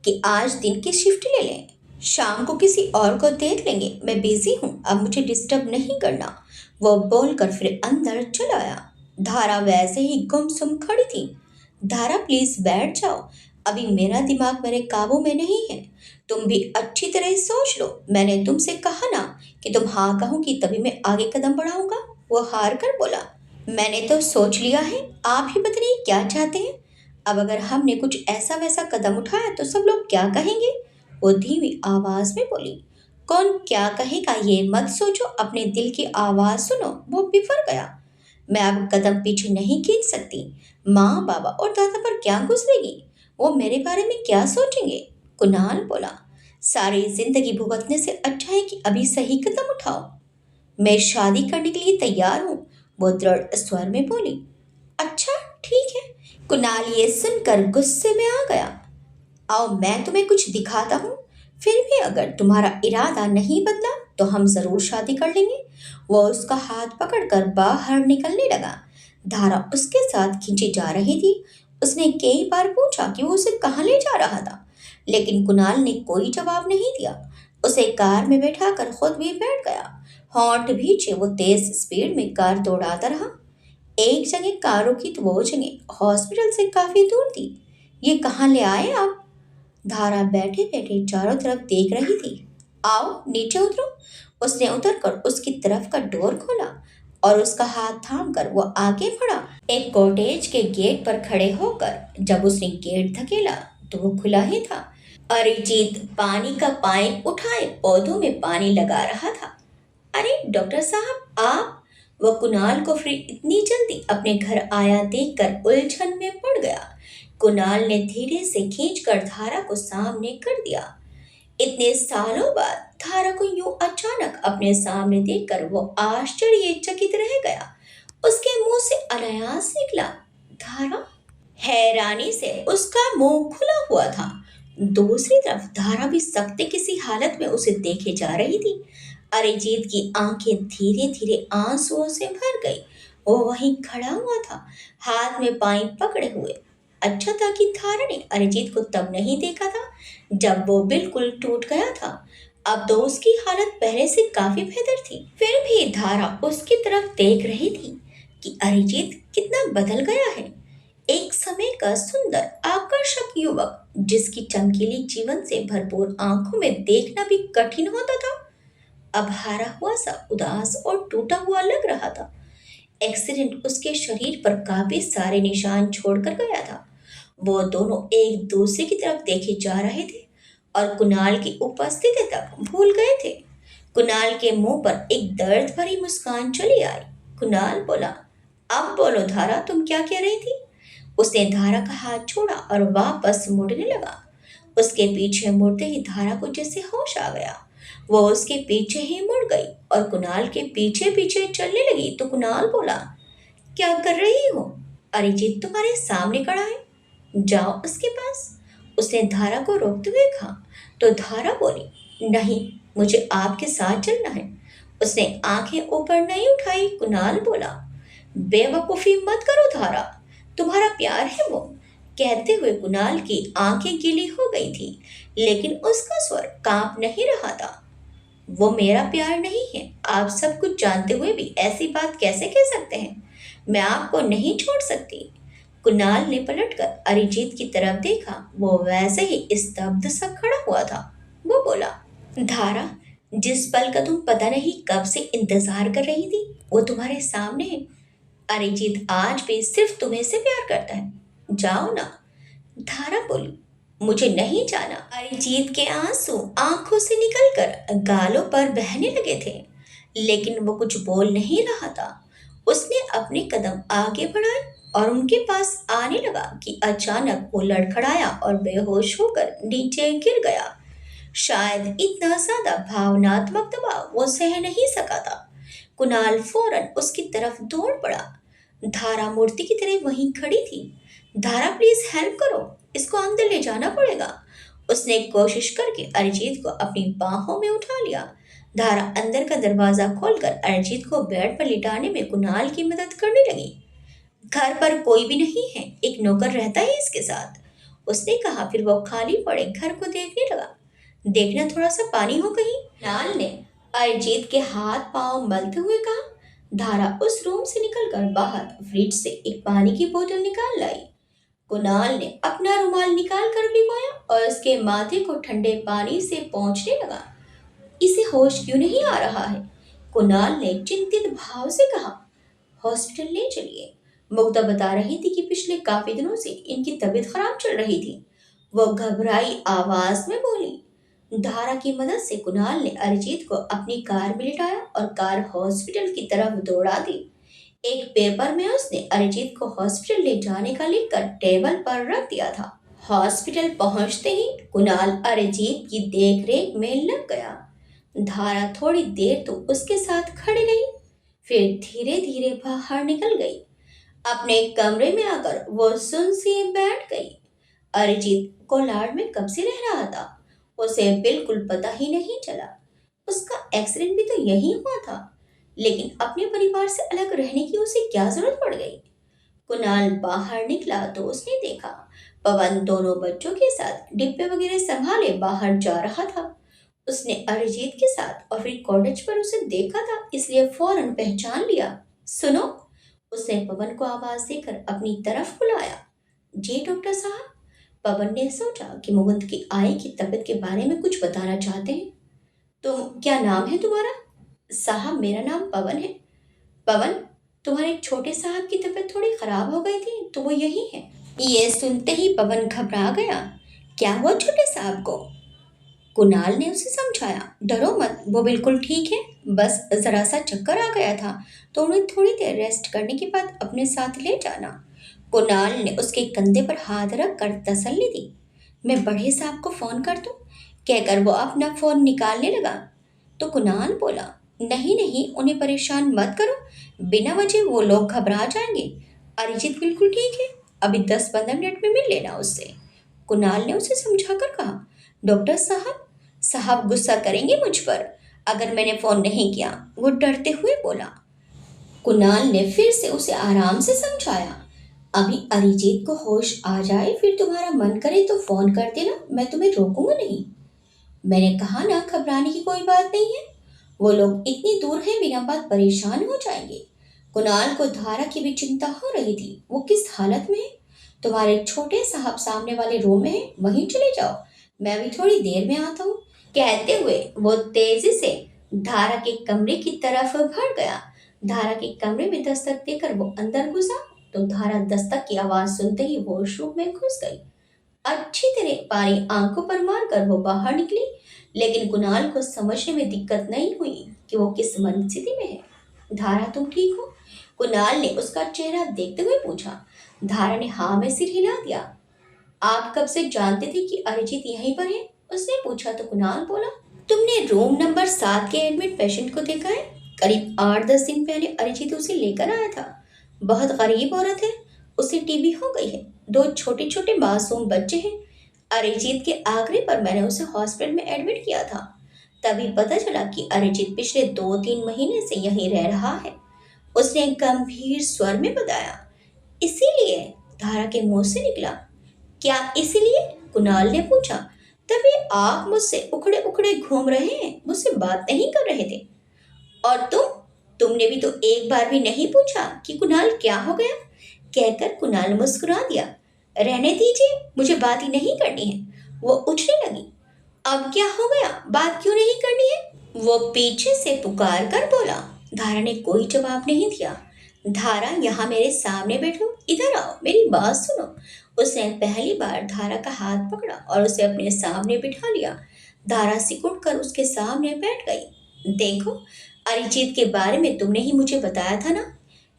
कि आज दिन की शिफ्ट ले लें। शाम को किसी और को देख लेंगे। मैं बिजी हूँ, अब मुझे डिस्टर्ब नहीं करना। वो बोलकर फिर अंदर चला आया। धारा वैसे ही गुमसुम खड़ी थी। धारा प्लीज बैठ जाओ। अभी मेरा दिमाग मेरे काबू में नहीं है। तुम भी अच्छी तरह सोच लो। मैंने तुमसे कहा ना कि तुम हाँ कहोगी तभी मैं आगे कदम बढ़ाऊंगा। वो हार कर बोला। मैंने तो सोच लिया है। आप ही पता नहीं क्या चाहते हैं। अब अगर हमने कुछ ऐसा वैसा कदम उठाया तो सब लोग क्या कहेंगे? वो धीमी आवाज में बोली। कौन क्या कहेगा ये मत सोचो, अपने दिल की आवाज सुनो। वो बिफर गया। मैं अब कदम पीछे नहीं खींच सकती। माँ बाबा और दादा पर क्या गुजरेगी? वो मेरे बारे में क्या सोचेंगे? कुणाल बोला। सारी जिंदगी भुगतने से अच्छा है कि अभी सही कदम उठाओ। मैं शादी करने के लिए तैयार हूँ, वो दृढ़ स्वर में बोली। अच्छा, ठीक है। कुणाल ये सुनकर गुस्से में आ गया। आओ मैं तुम्हें कुछ दिखाता हूँ। फिर भी अगर तुम्हारा इरादा नहीं बदला तो हम जरूर शादी कर लेंगे। वो उसका हाथ पकड़कर बाहर निकलने लगा। धारा उसके साथ खींची जा रही थी। उसने कई बार पूछा कि वो उसे कहाँ ले जा रहा था, लेकिन कुणाल ने कोई जवाब नहीं दिया। उसे कार में बैठाकर खुद भी बैठ गया। हॉर्न भींचे वो तेज स्पीड में कार दौड़ाता रहा। एक जगह कारों की तो वो जगह हॉस्पिटल से काफी दूर थी। ये कहाँ ले आए आप? धारा बैठे बैठे चारों तरफ देख रही थी। आओ नीचे उतरो। उसने उतरकर उसकी तरफ का डोर खोला और उसका हाथ थाम कर वो आगे बढ़ा। एक कॉटेज के गेट पर खड़े होकर जब उसने गेट धकेला तो वो खुला ही था। अरिजीत पानी का पाइप उठाए पौधों में पानी लगा रहा था। अरे डॉक्टर साहब आप! वो कुणाल को फिर इतनी जल्दी अपने घर आया देखकर उलझन में पड़ गया। कुणाल ने धीरे से खींचकर धारा को सामने कर दिया। इतने सालों बाद धारा को यूं अचानक अपने सामने देखकर वो आश्चर्यचकित रह गया। उसके मुंह से अनायास निकला, धारा। हैरानी से उसका मुंह खुला हुआ था। दूसरी तरफ धारा भी सख्त किसी हालत में उसे देखे जा रही थी। अरिजीत की आंखें धीरे धीरे आंसुओं से भर गई। वो वहीं खड़ा हुआ था, हाथ में पाइप पकड़े हुए। अच्छा था कि धारा ने अरिजीत को तब नहीं देखा था जब वो बिल्कुल टूट गया था। अब तो उसकी हालत पहले से काफी बेहतर थी। फिर भी धारा उसकी तरफ देख रही थी कि अरिजीत कितना बदल गया है। एक समय का सुंदर आकर्षक युवक जिसकी चमकीली जीवन से भरपूर आंखों में देखना भी कठिन होता था, अब हारा हुआ सा उदास और टूटा हुआ लग रहा था। एक्सीडेंट उसके शरीर पर काफी सारे निशान छोड़कर गया था। वो दोनों एक दूसरे की तरफ देखे जा रहे थे और कुणाल की उपस्थिति तक भूल गए थे। कुणाल के मुंह पर एक दर्द भरी मुस्कान चली आई। कुणाल बोला। अब बोलो धारा, तुम क्या कह रही थी? उसने धारा का हाथ छोड़ा और वापस मुड़ने लगा। उसके पीछे मुड़ते ही धारा को जैसे होश आ गया। वो उसके पीछे ही मुड़ गई और कुणाल के पीछे पीछे चलने लगी तो कुणाल बोला। क्या कर रही हो? अरिजीत तुम्हारे सामने खड़ा है, जाओ उसके पास। उसने धारा को रोकते हुए कहा तो धारा बोली, नहीं, मुझे आपके साथ चलना है। उसने आंखें ऊपर नहीं उठाई। कुणाल बोला, बेवकूफ़ी मत करो धारा, तुम्हारा प्यार है वो। कहते हुए कुणाल की आंखें गीली हो गई थी, लेकिन उसका स्वर कांप नहीं रहा था। वो मेरा प्यार नहीं है। आप सब कुछ जानते हुए भी ऐसी बात कैसे कह सकते हैं? मैं आपको नहीं छोड़ सकती। कुणाल ने पलटकर अरिजीत की तरफ देखा। वो वैसे ही स्तब्ध सा खड़ा हुआ था। वो बोला, धारा, जिस पल का तुम पता नहीं कब से इंतजार कर रही थी, वो तुम्हारे सामने है। अरिजीत आज भी सिर्फ तुम्हें से प्यार करता है। जाओ ना। धारा बोली, मुझे नहीं जाना। अरिजीत के आंसू आंखों से निकलकर गालों पर बहने लगे थे, लेकिन वो कुछ बोल नहीं रहा था। उसने अपने कदम आगे बढ़ाए और उनके पास आने लगा कि अचानक वो लड़खड़ाया और बेहोश होकर नीचे गिर गया। शायद इतना ज्यादा भावनात्मक दबाव वो सह नहीं सका था। कुणाल फौरन उसकी तरफ दौड़ पड़ा। धारा मूर्ति की तरह वहीं खड़ी थी। धारा, प्लीज हेल्प करो, इसको अंदर ले जाना पड़ेगा। उसने कोशिश करके अरिजीत को अपनी बाहों में उठा लिया। धारा अंदर का दरवाजा खोलकर अरिजीत को बेड पर लिटाने में कुणाल की मदद करने लगी। घर पर कोई भी नहीं है, एक नौकर रहता है इसके साथ, उसने कहा। फिर वो खाली पड़े घर को देखने लगा। देखना थोड़ा सा पानी हो कहीं। लाल ने अरिजीत के हाथ पांव मलते हुए कहा। धारा उस रूम से निकलकर बाहर फ्रिज से एक पानी की बोतल निकाल लाई। कुणाल ने अपना रुमाल निकाल कर भिगोया और उसके माथे को ठंडे पानी से पोंछने लगा। इसे होश क्यों नहीं आ रहा है? कुणाल ने चिंतित भाव से कहा। हॉस्पिटल ले चलिए। मुग्धा बता रही थी कि पिछले काफी दिनों से इनकी तबीयत खराब चल रही थी। वो घबराई आवाज में बोली। धारा की मदद से कुणाल ने अरिजीत को अपनी कार में लिटाया और कार हॉस्पिटल की तरफ दौड़ा दी। एक पेपर में उसने अरिजीत को हॉस्पिटल ले जाने का लिखकर टेबल पर रख दिया था। हॉस्पिटल पहुंचते ही कुणाल अरिजीत की देखरेख में लग गया। धारा थोड़ी देर तो उसके साथ खड़ी रही, फिर धीरे धीरे बाहर निकल गई। अपने कमरे में आकर वो सुन सी बैठ गई। अरिजीत कोलार में कब से रह रहा था, उसे बिल्कुल पता ही नहीं चला। उसका एक्सीडेंट भी तो यहीं हुआ था, लेकिन अपने परिवार से अलग रहने की उसे क्या जरूरत पड़ गई? कुणाल बाहर निकला तो उसने देखा पवन दोनों बच्चों के साथ डिब्बे वगैरह संभाले बाहर जा रहा था। उसने अरिजीत के साथ और फिर कॉटेज पर उसे देखा था, इसलिए फौरन पहचान लिया। सुनो, उसने पवन को आवाज देकर अपनी तरफ बुलाया। जी डॉक्टर साहब। पवन ने सोचा कि मुकुंद की आई की तबीयत के बारे में कुछ बताना चाहते हैं। तुम, क्या नाम है तुम्हारा? साहब, मेरा नाम पवन है। पवन, तुम्हारे छोटे साहब की तबीयत थोड़ी खराब हो गई थी तो वो यही है। ये सुनते ही पवन घबरा गया। क्या हुआ छोटे साहब को? कुणाल ने उसे समझाया। डरो मत, वो बिल्कुल ठीक है, बस जरा सा चक्कर आ गया था तो उन्हें थोड़ी देर रेस्ट करने के बाद अपने साथ ले जाना। कुणाल ने उसके कंधे पर हाथ रख कर तसल्ली दी। मैं बड़े साहब को फोन कर दूं? कहकर वो अपना फोन निकालने लगा तो कुणाल बोला, नहीं नहीं, उन्हें परेशान मत करो, बिना वजह वो लोग घबरा जाएंगे। अरिजीत बिल्कुल ठीक है, अभी 10-15 मिनट में मिल लेना उससे। कुणाल ने उसे समझाकर कहा। डॉक्टर साहब, साहब गुस्सा करेंगे मुझ पर अगर मैंने फोन नहीं किया, वो डरते हुए बोला। कुणाल ने फिर से उसे आराम से समझाया। अभी अरिजीत को होश आ जाए, फिर तुम्हारा मन करे तो फोन कर देना, मैं तुम्हें रोकूंगा नहीं। मैंने कहा ना, घबराने की कोई बात नहीं है। वो लोग इतनी दूर हैं, बिना बात परेशान हो जाएंगे। कुणाल को धारा की भी चिंता हो रही थी। वो किस हालत में है? तुम्हारे छोटे साहब सामने वाले रूम में है, वहीं चले जाओ, मैं भी थोड़ी देर में आता हूँ। कहते हुए वो तेजी से धारा के कमरे की तरफ बढ़ गया। धारा के कमरे में दस्तक देकर वो अंदर घुसा तो धारा दस्तक की आवाज सुनते ही वॉशरूम में घुस गई। अच्छी तरह पानी आंखों पर मारकर वो बाहर निकली, लेकिन कुणाल को समझने में दिक्कत नहीं हुई कि वो किस मनस्थिति में है। धारा, तुम ठीक हो? कुणाल ने उसका चेहरा देखते हुए पूछा। धारा ने हाँ में सिर हिला दिया। आप कब से जानते थे कि अरिजीत यहीं पर है? उसने पूछा तो कुणाल बोला, तुमने रूम नंबर 7 के एडमिट पेशेंट को देखा है? करीब 8-10 दिन पहले अरिजीत उसे लेकर आया था। बहुत गरीब औरत है, उसे टीबी हो गई है, 2 छोटे छोटे मासूम बच्चे हैं। अरिजीत के आखिरी पर मैंने उसे हॉस्पिटल में एडमिट किया था। तभी पता चला कि अरिजीत पिछले 2-3 महीने से यहीं रह रहा है। उसने गंभीर स्वर में बताया। इसीलिए, धारा के मुंह से निकला। क्या इसीलिए? कुणाल ने पूछा। तभी आप मुझसे उखड़े उखड़े घूम रहे हैं, मुझसे बात नहीं कर रहे थे। और तुमने भी तो एक बार भी नहीं पूछा कि कुणाल क्या हो गया। कहकर कुणाल मुस्कुरा दिया। रहने दीजिए, मुझे बात ही नहीं करनी है। वो उठने लगी। अब क्या हो गया, बात क्यों नहीं करनी है? वो पीछे से पुकार कर बोला। धारा ने कोई जवाब नहीं दिया। धारा, यहाँ मेरे सामने बैठो, इधर आओ, मेरी बात सुनो। उसने पहली बार धारा का हाथ पकड़ा और उसे अपने सामने बिठा लिया। धारा सिकुड़ कर उसके सामने बैठ गई। देखो, अरिजीत के बारे में तुमने ही मुझे बताया था ना,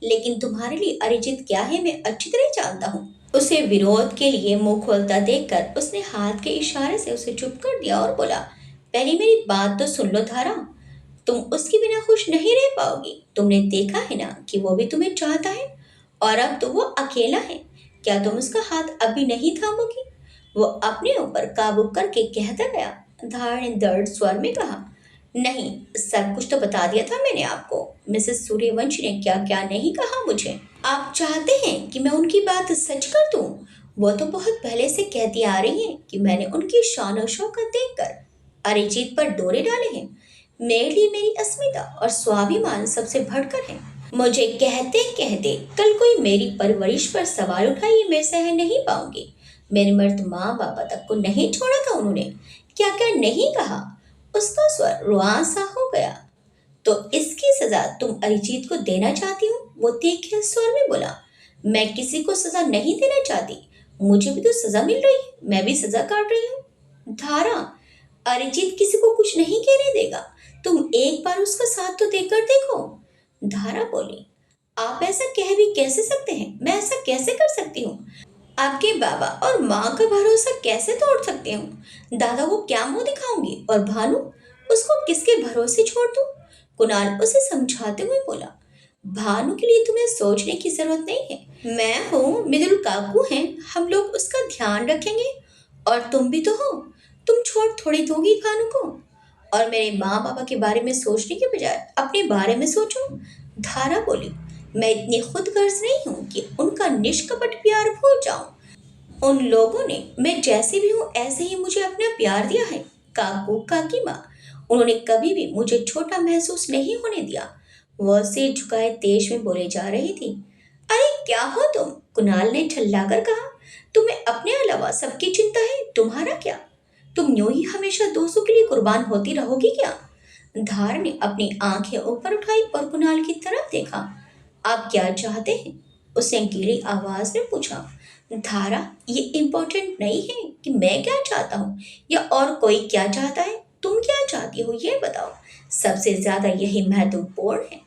लेकिन तुम्हारे लिए अरिजीत क्या है मैं अच्छी तरह जानता हूँ। उसे विरोध के लिए मुंह खोलता देखकर उसने हाथ के इशारे से उसे चुप कर दिया और बोला, पहले मेरी बात तो सुन लो धारा। तुम उसके बिना खुश नहीं रह पाओगी। तुमने देखा है ना कि वो भी तुम्हें चाहता है, और अब तो वो अकेला है। क्या तुम उसका हाथ अभी नहीं थामोगी? वो अपने ऊपर काबू करके कहता गया। धारा ने दर्द स्वर में कहा, नहीं, सब कुछ तो बता दिया था मैंने आपको। मिसेस सूर्यवंशी ने क्या क्या नहीं कहा मुझे। आप चाहते हैं कि मैं उनकी बात सच कर दूं? वो तो बहुत पहले से कहती आ रही हैं कि मैंने उनकी शान और शौकत देखकर अरिजीत पर डोरे डाले हैं। मेरे लिए मेरी अस्मिता और स्वाभिमान सबसे बढ़कर है। मुझे कहते कहते कल कोई मेरी परवरिश पर सवाल उठाए, ये मैं सह नहीं पाऊंगी। मेरे मर्द माँ बाबा तक को नहीं छोड़ा था उन्होंने। क्या क्या नहीं कहा। उसका स्वर रुआंसा हो गया। तो इसकी सजा तुम अरिजीत को देना चाहती हो? वो तीखे स्वर में बोला। मैं किसी को सजा नहीं देना चाहती। मुझे भी तो सजा मिल रही है, मैं भी सजा काट रही हूँ। धारा, अरिजीत किसी को कुछ नहीं कहने देगा। तुम एक बार उसका साथ तो देकर देखो। धारा बोली। आप ऐसा कह भी कैसे सकते हैं? मैं ऐसा कैसे कर सकती हूँ? आपके बाबा और माँ का भरोसा कैसे तोड़ सकते हूँ? दादा को क्या मुंह दिखाऊंगी? और भानु, उसको किसके भरोसे छोड़ दूँ? कुणाल उसे समझाते हुए बोला। भानु के लिए तुम्हें सोचने की जरूरत नहीं है। मैं हूँ, मृदुल काकू हैं, हम लोग उसका ध्यान रखेंगे। और तुम भी तो हो। तुम छोड़ थोड़ी दोगी भानु को? और मेरे माँ बाबा के बारे में सोचने के बजाय अपने बारे में सोचो। धारा बोली। मैं इतनी खुद गर्ज नहीं हूँ कि उनका निष्कपट प्यार भूल जाऊं। उन लोगों ने मैं जैसे भी हूँ ऐसे ही मुझे अपना प्यार दिया है। काकू काकी माँ, उन्होंने कभी भी मुझे छोटा महसूस नहीं होने दिया। वह सिर झुकाए तेज में बोले जा रही थी। अरे क्या हो तुम? कुणाल ने छल्लाकर कहा। तुम्हें अपने अलावा सबकी चिंता है, तुम्हारा क्या? तुम यूं ही हमेशा दोस्तों के लिए कुर्बान होती रहोगी क्या? धार ने अपनी आंखें ऊपर उठाई और कुणाल की तरफ देखा। आप क्या चाहते हैं? उसने गीली आवाज में पूछा। धारा, ये इम्पोर्टेंट नहीं है कि मैं क्या चाहता हूँ या और कोई क्या चाहता है। तुम क्या चाहती हो ये बताओ। सबसे ज्यादा यही महत्वपूर्ण है।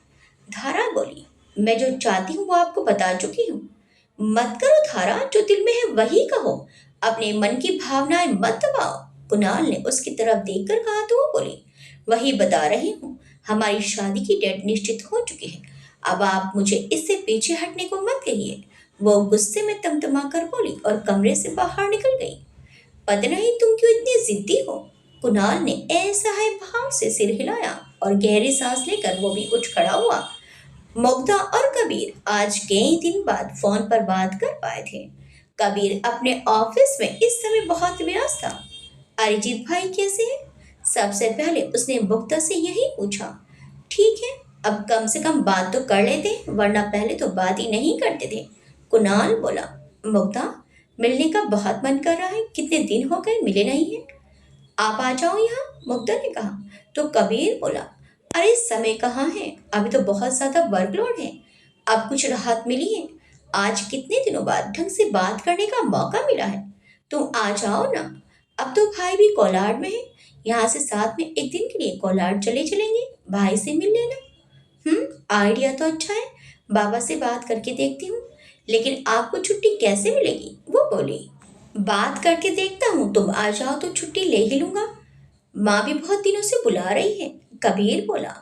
धारा बोली। मैं जो चाहती हूँ वो आपको बता चुकी हूँ। मत करो धारा, जो दिल में है वही कहो। अपने मन की भावनाएं मत दबाओ। कुणाल ने उसकी तरफ देखकर कहा तो वो बोली। वही बता रही हूँ। हमारी शादी की डेट निश्चित हो चुकी है। अब आप मुझे इससे पीछे हटने को मत कहिए। वो गुस्से में तमतमा कर बोली और कमरे से बाहर निकल गई। पता नहीं तुम क्यों इतनी जिद्दी हो। कुणाल ने असहाय भाव से सिर हिलाया और गहरी सांस लेकर वो भी उठ खड़ा हुआ। मुग्धा और कबीर आज कई दिन बाद फोन पर बात कर पाए थे। कबीर अपने ऑफिस में इस समय बहुत व्यस्त था। अरिजीत भाई कैसे हैं? सबसे पहले उसने मुग्धा से यही पूछा। ठीक है, अब कम से कम बात तो कर लेते, वरना पहले तो बात ही नहीं करते थे। कुणाल बोला। मुग्धा, मिलने का बहुत मन कर रहा है, कितने दिन हो गए मिले नहीं है। आप आ जाओ यहाँ, मुग्धा ने कहा। तो कबीर बोला। अरे समय कहाँ है, अभी तो बहुत ज्यादा वर्कलोड है। अब कुछ राहत मिली है। आज कितने दिनों बाद ढंग से बात करने का मौका मिला है। तुम आ जाओ ना। अब तो भाई भी कोलाड में है। यहाँ से साथ में एक दिन के लिए कोलाड चले चलेंगे, भाई से मिल लेना। आइडिया तो अच्छा है। बाबा से बात करके देखती हूँ। लेकिन आपको छुट्टी कैसे मिलेगी? वो बोली। बात करके देखता हूँ, तुम आ जाओ तो छुट्टी ले ही लूंगा। माँ भी बहुत दिनों से बुला रही है, कबीर बोला।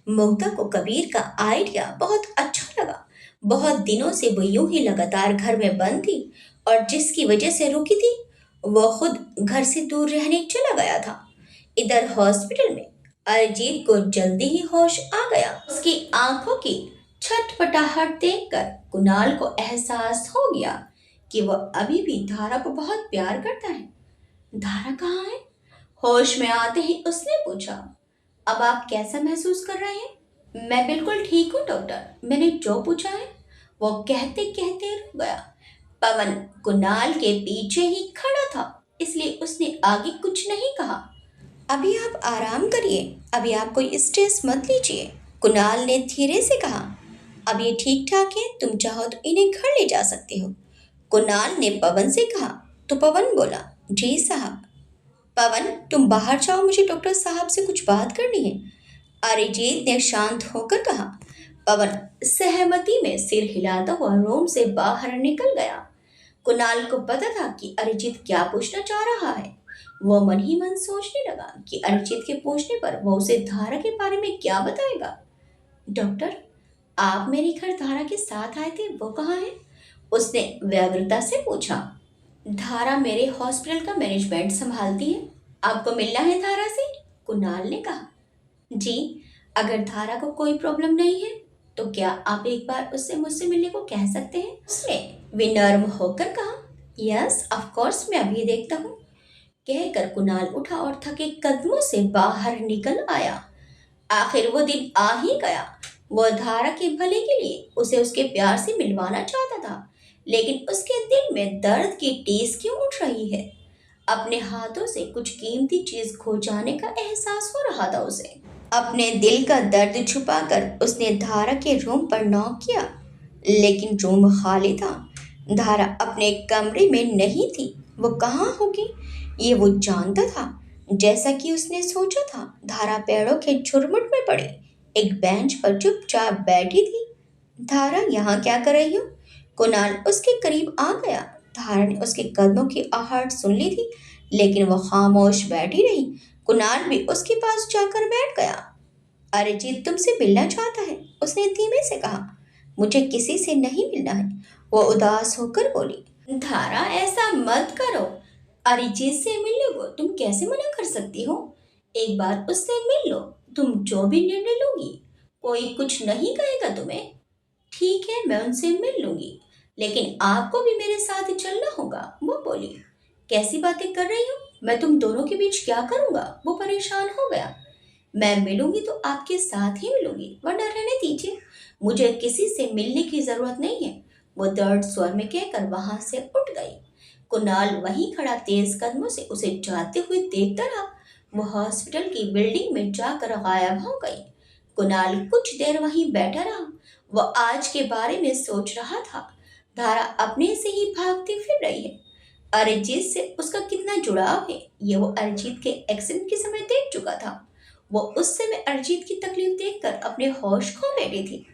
मुग्धा को कबीर का आइडिया बहुत अच्छा लगा। बहुत दिनों से वो यूं ही लगातार घर में बंद थी और जिसकी वजह से रुकी थी वो खुद घर से दूर रहने चला गया था। इधर हॉस्पिटल में अरिजीत को जल्दी ही होश आ गया। उसकी आंखों की छटपटाहट देखकर कुणाल को एहसास हो गया कि वह अभी भी धारा को बहुत प्यार करता है। धारा कहाँ है? होश में आते ही उसने पूछा। अब आप कैसा महसूस कर रहे हैं? मैं बिल्कुल ठीक हूँ डॉक्टर, मैंने जो पूछा है। वो कहते कहते रुक गया। पवन कुणाल के पीछे ही खड़ा था, इसलिए उसने आगे कुछ नहीं कहा। अभी आप आराम करिए, अभी आप कोई स्ट्रेस मत लीजिए, कुणाल ने धीरे से कहा। अब ये ठीक ठाक है, तुम चाहो तो इन्हें घर ले जा सकते हो, कुणाल ने पवन से कहा। तो पवन बोला, जी साहब। पवन तुम बाहर जाओ, मुझे डॉक्टर साहब से कुछ बात करनी है, अरिजीत ने शांत होकर कहा। पवन सहमति में सिर हिलाता हुआ रूम से बाहर निकल गया। कुणाल को पता था कि अरिजीत क्या पूछना चाह रहा है। वह मन ही मन सोचने लगा कि अरिजीत के पूछने पर वह उसे धारा के बारे में क्या बताएगा। डॉक्टर, आप मेरे घर धारा के साथ आए थे, वो कहाँ है? उसने व्यग्रता से पूछा। धारा मेरे हॉस्पिटल का मैनेजमेंट संभालती है, आपको मिलना है धारा से, कुणाल ने कहा। जी, अगर धारा को कोई प्रॉब्लम नहीं है तो क्या आप एक बार उससे मुझसे मिलने को कह सकते हैं? उसने विनम्र होकर कहा। यस ऑफ कोर्स, मैं अभी देखता हूँ, कहकर कुणाल उठा और थके कदमों से बाहर निकल आया। आखिर वो दिन आ ही गया। वह धारा के भले के लिए उसे उसके प्यार से मिलवाना चाहता था, लेकिन उसके दिल में दर्द की टीस क्यों उठ रही है? अपने हाथों से कुछ कीमती चीज खो जाने का एहसास हो रहा था उसे। अपने दिल का दर्द छुपाकर उसने धारा के रूम पर नॉक किया, लेकिन रूम खाली था। धारा अपने कमरे में नहीं थी। वो कहाँ होगी ये वो जानता था। जैसा कि उसने सोचा था, धारा पेड़ों के झुरमुट में पड़ी एक बेंच पर चुपचाप बैठी थी। धारा यहाँ क्या कर रही हो? कुणाल उसके करीब आ गया। धारा ने उसके कदमों की आहट सुन ली थी, लेकिन वह खामोश बैठी रही। कुणाल भी उसके पास जाकर बैठ गया। अरिजीत तुमसे मिलना चाहता है, उसने धीमे से कहा। मुझे किसी से नहीं मिलना है, वो उदास होकर बोली। धारा ऐसा मत करो, अरिजीत से मिलने को तुम कैसे मना कर सकती हो? एक बार उससे मिल लो, तुम जो भी निर्णय लोगी कोई कुछ नहीं कहेगा तुम्हें। ठीक है, मैं उनसे मिल लूंगी, लेकिन आपको भी मेरे साथ ही चलना होगा, वो बोली। कैसी बातें कर रही हो? मैं तुम दोनों के बीच क्या करूंगा? वो परेशान हो गया। मैं मिलूंगी तो आपके साथ ही मिलूंगी, वरना रहने दीजिए, मुझे किसी से मिलने की जरूरत नहीं है, वो दर्द स्वर में कहकर वहां से उठ गई। कुणाल वहीं खड़ा तेज कदमों से उसे जाते हुए देखता रहा। वो हॉस्पिटल की बिल्डिंग में जाकर गायब हो गई। कुणाल कुछ देर वहीं बैठा रहा। वह आज के बारे में सोच रहा था। धारा अपने से ही भागती फिर रही है। अरिजीत से उसका कितना जुड़ाव है, ये वो अरिजीत के एक्सीडेंट के समय देख चुका था। वो उस समय अरिजीत की तकलीफ देखकर अपने होश खो बैठी थी।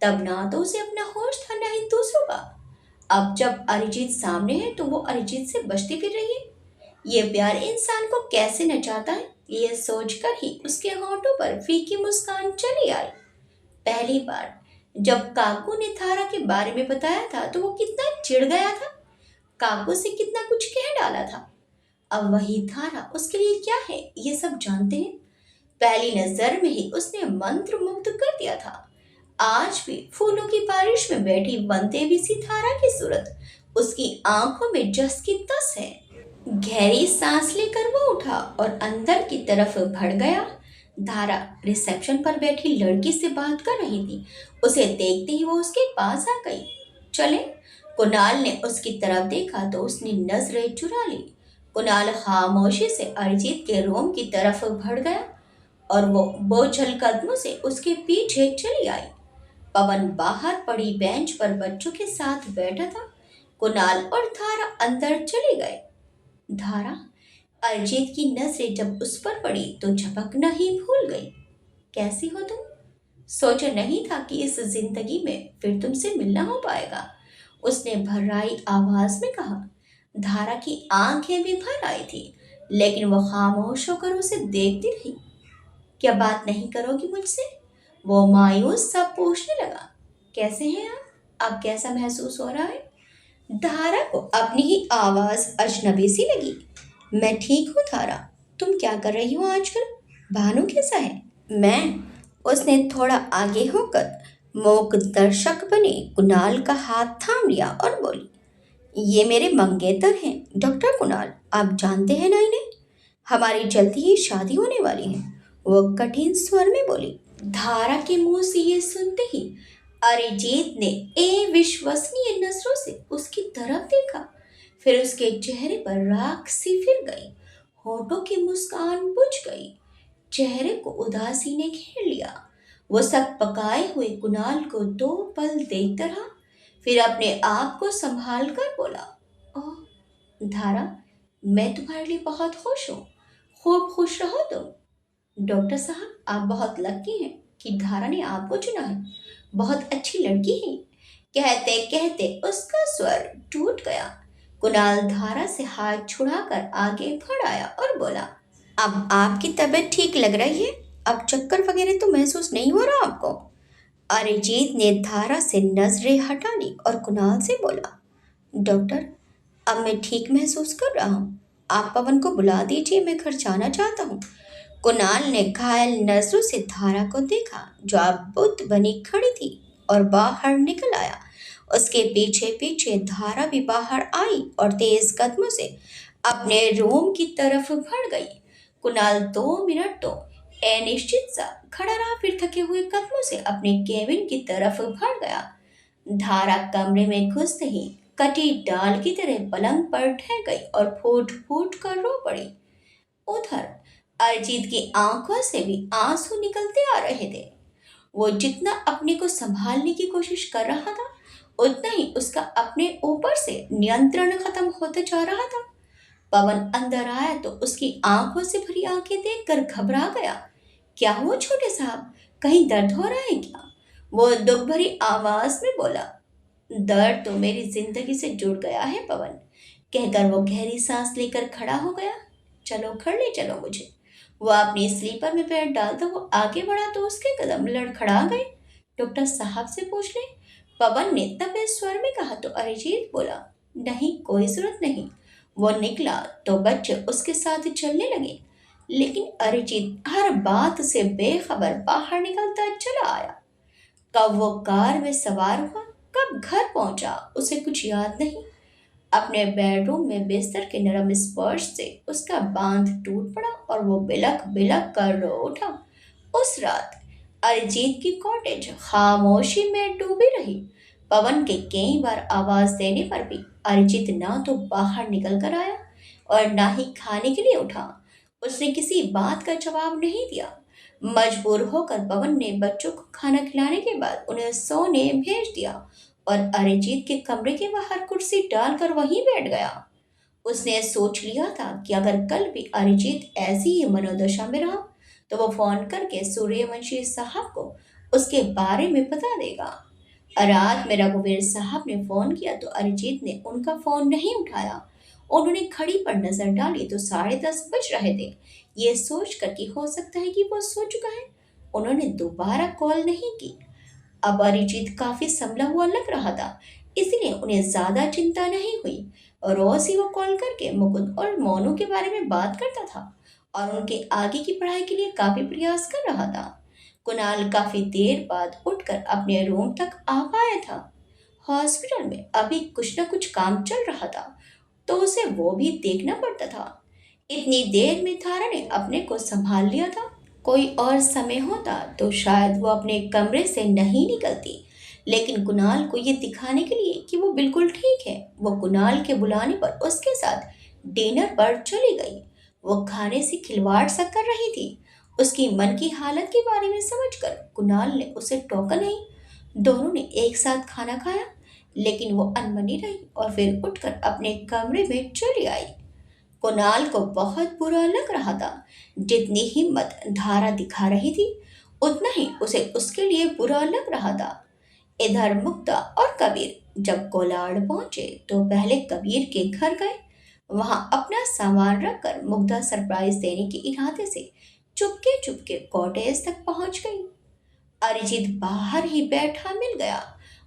तब ना तो उसे अपना होश था, ना ही दूसरों का। अब जब अरिजीत सामने है तो वो अरिजीत से बचती फिर रही है। ये प्यार इंसान को कैसे न चाहता है, ये सोचकर ही उसके होठों पर फीकी मुस्कान चली आई। पहली बार जब काकू ने थारा के बारे में बताया था तो वो कितना चिढ़ गया था, काकू से कितना कुछ कह डाला था। अब वही थारा उसके लिए क्या है ये सब जानते हैं। पहली नजर में ही उसने मंत्र मुग्ध कर दिया था। आज भी फूलों की बारिश में बैठी बनते सी थारा की सूरत उसकी आंखों में जस की तस है। गहरी सांस लेकर वो उठा और अंदर की तरफ बढ़ गया। धारा रिसेप्शन पर बैठी लड़की से बात कर रही थी। उसे देखते ही वो उसके पास आ गई। चले, कुणाल ने उसकी तरफ देखा तो उसने नजरें चुरा ली। कुणाल खामोशी से अरिजीत के रूम की तरफ बढ़ गया और वो बोझल कदमों से उसके पीछे चली आई। पवन बाहर पड़ी बेंच पर बच्चों के साथ बैठा था। कुणाल और धारा अंदर चले गए। धारा, अरिजीत की नजरें जब उस पर पड़ी तो झपकना ही भूल गई। कैसी हो तुम? सोचा नहीं था कि इस जिंदगी में फिर तुमसे मिलना हो पाएगा, उसने भर्राई आवाज में कहा। धारा की आंखें भी भर आई थी, लेकिन वह खामोश होकर उसे देखती रही। क्या बात नहीं करोगी मुझसे? वो मायूस सा पूछने लगा। कैसे हैं आप? अब कैसा महसूस हो रहा है? धारा को अपनी ही आवाज अजनबी सी लगी। मैं ठीक हूँ धारा, तुम क्या कर रही हो आजकल? भानु कैसा है? मैं, उसने थोड़ा आगे होकर मूक दर्शक बने कुणाल का हाथ थाम लिया और बोली, ये मेरे मंगेतर हैं डॉक्टर कुणाल, आप जानते हैं ना इन्हें? हमारी जल्दी ही शादी होने वाली है। वो कठिन स्वर में बोली। धारा के मुंह से ये सुनते ही अरिजीत ने अविश्वसनीय नजरों से उसकी तरफ देखा। फिर उसके चेहरे पर राख सी फिर गई, होठों की मुस्कान बुझ गई, चेहरे को उदासी ने घेर लिया। वो सक पकाए हुए कुणाल को 2 पल देखता रहा, फिर अपने आप को संभाल कर बोला, ओह धारा, मैं तुम्हारे लिए बहुत खुश हूँ। खूब खुश रहो तुम। डॉक्टर साहब, आप बहुत लकी हैं कि धारा ने आपको चुना है। बहुत अच्छी लड़की है। कहते कहते उसका स्वर टूट गया। कुणाल धारा से हाथ छुड़ाकर आगे बढ़ आया और बोला, अब आपकी तबीयत ठीक लग रही है? अब चक्कर वगैरह तो महसूस नहीं हो रहा आपको? अरिजीत ने धारा से नजरें हटा ली और कुणाल से बोला, डॉक्टर, अब मैं ठीक महसूस कर रहा हूँ। आप पवन को बुला दीजिए, मैं घर जाना चाहता हूँ। कुणाल ने घायल नजरों से धारा को देखा, जो अब बुद्ध बनी खड़ी थी, और बाहर निकल आया। उसके पीछे पीछे धारा भी बाहर आई और तेज कदमों से अपने रूम की तरफ बढ़ गई। कुणाल 2 मिनट तो अनिश्चित सा खड़ा रहा, फिर थके हुए कदमों से अपने केबिन की तरफ बढ़ गया। धारा कमरे में घुसते ही कटी डाल की तरह पलंग पर ढह गई और फूट फूट कर रो पड़ी। उधर अरिजीत की आंखों से भी आंसू निकलते आ रहे थे। वो जितना अपने को संभालने की कोशिश कर रहा था, उतना ही उसका अपने ऊपर से नियंत्रण खत्म होते जा रहा था। पवन अंदर आया तो उसकी आंखों से भरी आंखें देखकर घबरा गया। क्या हुआ छोटे साहब, कहीं दर्द हो रहा है क्या? वो दुख भरी आवाज में बोला। दर्द तो मेरी जिंदगी से जुड़ गया है पवन, कहकर वो गहरी सांस लेकर खड़ा हो गया। चलो घर ले चलो मुझे। वो अपनी स्लीपर में पैर डालता हुआ आगे बढ़ा तो उसके कदम लड़खड़ा गए। डॉक्टर साहब से पूछ ले, पवन ने तपे स्वर में कहा तो अरिजीत बोला, नहीं कोई जरूरत नहीं। वो निकला तो बच्चे उसके साथ चलने लगे, लेकिन अरिजीत हर बात से बेखबर बाहर निकलता चला आया। कब वो कार में सवार हुआ, कब घर पहुंचा, उसे कुछ याद नहीं। अपने बेडरूम में बिस्तर के नरम स्पर्श से उसका बांध टूट पड़ा और वो बिलख बिलख कर रो उठा। उस रात अरिजीत की कॉटेज खामोशी में डूबी रही। पवन के कई बार आवाज देने पर भी अरिजीत ना तो बाहर निकल कर आया और ना ही खाने के लिए उठा। उसने किसी बात का जवाब नहीं दिया। मजबूर होकर पवन ने बच्चों को खाना खिलाने के बाद उन्हें सोने भेज दिया और अरिजीत के कमरे के बाहर कुर्सी डालकर वहीं बैठ गया। उसने सोच लिया था कि अगर कल भी अरिजीत ऐसी ही मनोदशा में रहा तो वो फोन करके सूर्यवंशी साहब को उसके बारे में बता देगा। रात में रघुवीर साहब ने फोन किया तो अरिजीत ने उनका फोन नहीं उठाया। उन्होंने घड़ी पर नजर डाली तो 10:30 बज रहे थे। ये सोच कर कि हो सकता है कि वो सो चुका है, उन्होंने दोबारा कॉल नहीं की। अब अरिजीत काफी संभला हुआ लग रहा था, इसलिए उन्हें ज्यादा चिंता नहीं हुई। रोज ही वो कॉल करके मुकुंद और मोनू के बारे में बात करता था और उनके आगे की पढ़ाई के लिए काफी प्रयास कर रहा था। कुणाल काफी देर बाद उठकर अपने रूम तक आ पाया था। हॉस्पिटल में अभी कुछ न कुछ काम चल रहा था, तो उसे वो भी देखना पड़ता था। इतनी देर में थारा ने अपने को संभाल लिया था। कोई और समय होता तो शायद वो अपने कमरे से नहीं निकलती, लेकिन कुणाल को ये दिखाने के लिए कि वो बिल्कुल ठीक है, वो कुणाल के बुलाने पर उसके साथ डिनर पर चली गई। वो खाने से खिलवाड़ सा कर रही थी। उसकी मन की हालत के बारे में समझकर कुणाल ने उसे टोका नहीं। दोनों ने एक साथ खाना खाया, लेकिन वो अनमनी रही और फिर उठकर अपने कमरे में चली आई। कुणाल को बहुत बुरा लग रहा था। जितनी हिम्मत धारा दिखा रही थी, उतना ही उसे उसके लिए बुरा लग रहा था। इधर मुक्ता और कबीर जब कोलाड पहुंचे तो पहले कबीर के घर गए। वहां अपना सामान रखकर मुग्धा सरप्राइज देने के इरादे से चुपके चुपके कॉटेज तक पहुंच गई। अरिजीत बाहर ही बैठा मिल गया।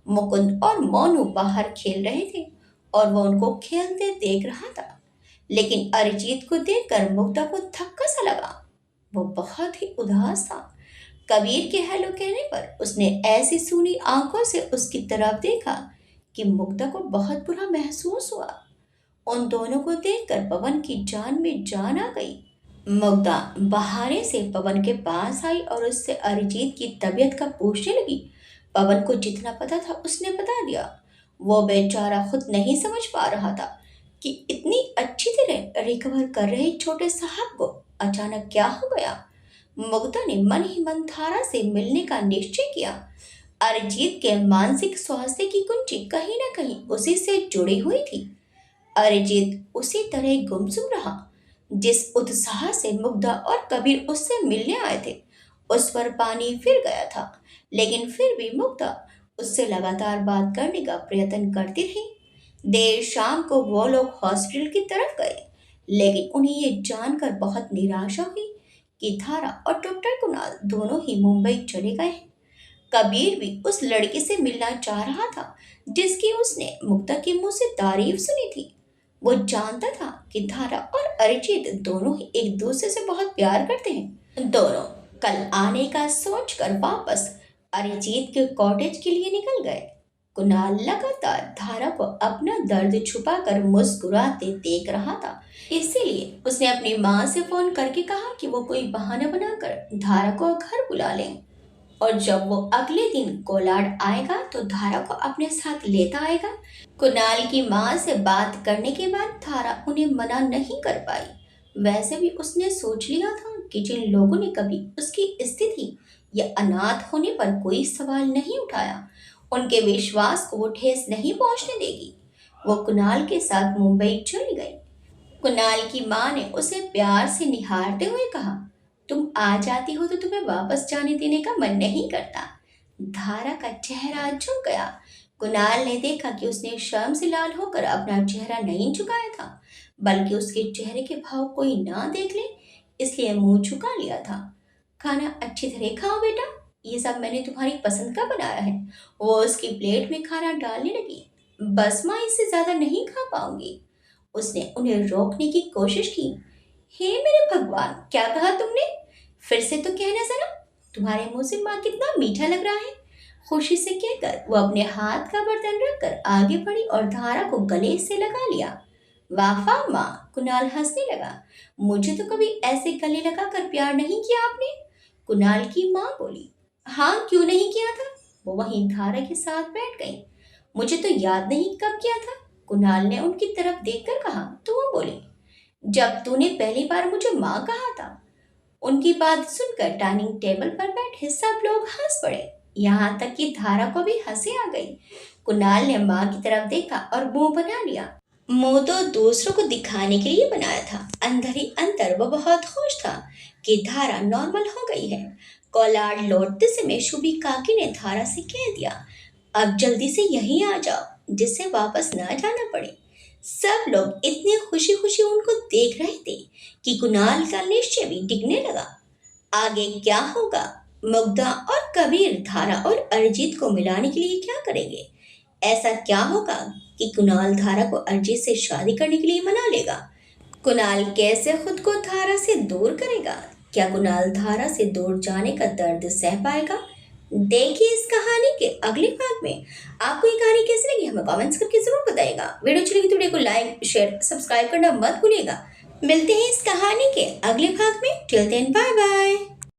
मुकुंद और मोनू बाहर खेल रहे थे और वो उनको खेलते देख रहा था, लेकिन अरिजीत को देखकर मुग्धा को धक्का सा लगा। वो बहुत ही उदास था। कबीर के हेलो कहने पर उसने ऐसी सूनी आंखों से उसकी तरफ देखा कि मुग्धा को बहुत बुरा महसूस हुआ। उन दोनों को देखकर पवन की जान में जान आ गई। मुग्धा बहाने से पवन के पास आई और उससे अरिजीत की तबीयत का पूछने लगी। पवन को जितना पता था उसने बता दिया। वो बेचारा खुद नहीं समझ पा रहा था कि इतनी अच्छी तरह रिकवर कर रहे छोटे साहब को अचानक क्या हो गया। मुग्धा ने मन ही मन धारा से मिलने का निश्चय किया। अरिजीत के मानसिक स्वास्थ्य की कुंजी कहीं न कहीं उसी से जुड़ी हुई थी। अरिजीत उसी तरह गुमसुम रहा जिस उत्साह से मुग्धा और कबीर उससे मिलने आए थे। उस पर पानी फिर गया था, लेकिन फिर भी मुग्धा उससे लगातार बात करने का प्रयत्न करती रही। देर शाम को वो लोग हॉस्पिटल की तरफ गए, लेकिन उन्हें ये जानकर बहुत निराशा हुई कि धारा और डॉक्टर कुणाल दोनों ही मुंबई चले गए हैं। कबीर भी उस लड़की से मिलना चाह रहा था जिसकी उसने मुग्धा के मुंह से तारीफ सुनी थी। वो जानता था कि धारा और अरिजीत दोनों ही एक दूसरे से बहुत प्यार करते हैं। दोनों कल आने का सोचकर वापस अरिजीत के कॉटेज के लिए निकल गए। कुणाल लगातार धारा को अपना दर्द छुपाकर मुस्कुराते देख रहा था। इसीलिए उसने अपनी माँ से फोन करके कहा कि वो कोई बहाना बनाकर धारा को घर बुला लें और जब वो अगले दिन कोलाड आएगा तो धारा को अपने साथ लेता आएगा। कुणाल की माँ से बात करने के बाद धारा उन्हें मना नहीं कर पाई। वैसे भी उसने सोच लिया था कि जिन लोगों ने कभी उसकी स्थिति या अनाथ होने पर कोई सवाल नहीं उठाया, उनके विश्वास को वो ठेस नहीं पहुंचने देगी। वो कुणाल के साथ मुंबई चली गई। कुणाल की माँ ने उसे प्यार से निहारते हुए कहा, तुम आ जाती हो तो तुम्हें वापस जाने देने का मन नहीं करता। धारा का चेहरा झुक गया। कुणाल ने देखा कि उसने शर्म से लाल होकर अपना चेहरा नहीं झुकाया था, बल्कि उसके चेहरे के भाव कोई ना देख ले इसलिए मुंह झुका लिया था। खाना अच्छी तरह खाओ बेटा, ये सब मैंने तुम्हारी पसंद का बनाया है। वो उसकी प्लेट में खाना डालने लगी। बस माँ, इससे ज्यादा नहीं खा पाऊंगी। उसने उन्हें रोकने की कोशिश की। हे मेरे भगवान, क्या कहा तुमने? फिर से तो कहना जरा। तुम्हारे मुंह से माँ कितना मीठा लग रहा है। खुशी से कहकर वो अपने हाथ का बर्तन रखकर आगे बढ़ी और धारा को गले से लगा लिया। वाह वाह माँ, कुणाल हंसने लगा। मुझे तो कभी ऐसे गले लगाकर प्यार नहीं किया आपने। कुणाल की माँ बोली। हाँ, क्यों नहीं किया था? वो वहीं धारा के साथ बैठ गई। मुझे तो याद नहीं कब किया था। कुणाल ने उनकी तरफ देखकर कहा तो वो बोली, जब तूने पहली बार मुझे माँ कहा था। उनकी बात सुनकर डाइनिंग टेबल पर बैठे सब लोग हंस पड़े, यहाँ तक कि धारा को भी हंसी आ गई। कुणाल ने माँ की तरफ देखा और मुंह बना लिया। मुंह तो दूसरों को दिखाने के लिए बनाया था, अंदर ही अंदर वो बहुत खुश था कि धारा नॉर्मल हो गई है। कोलाड लौटते समय शुभी काकी ने धारा से कह दिया, अब जल्दी से यहीं आ जाओ जिससे वापस ना जाना पड़े। सब लोग इतने खुशी खुशी उनको देख रहे थे कि कुणाल का निश्चय भी डिगने लगा। आगे क्या होगा? मुग्धा और कबीर धारा और अरिजीत को मिलाने के लिए क्या करेंगे? ऐसा क्या होगा कि कुणाल धारा को अरिजीत से शादी करने के लिए मना लेगा? कुणाल कैसे खुद को धारा से दूर करेगा? क्या कुणाल धारा से दूर जाने का दर्द सह पाएगा? देखिए इस कहानी के अगले भाग में। आपको ये कहानी कैसी लगी हमें कमेंट्स करके जरूर बताइएगा। वीडियो अच्छी लगी तो वीडियो को लाइक शेयर सब्सक्राइब करना मत भूलिएगा। मिलते हैं इस कहानी के अगले भाग में। Till then bye bye.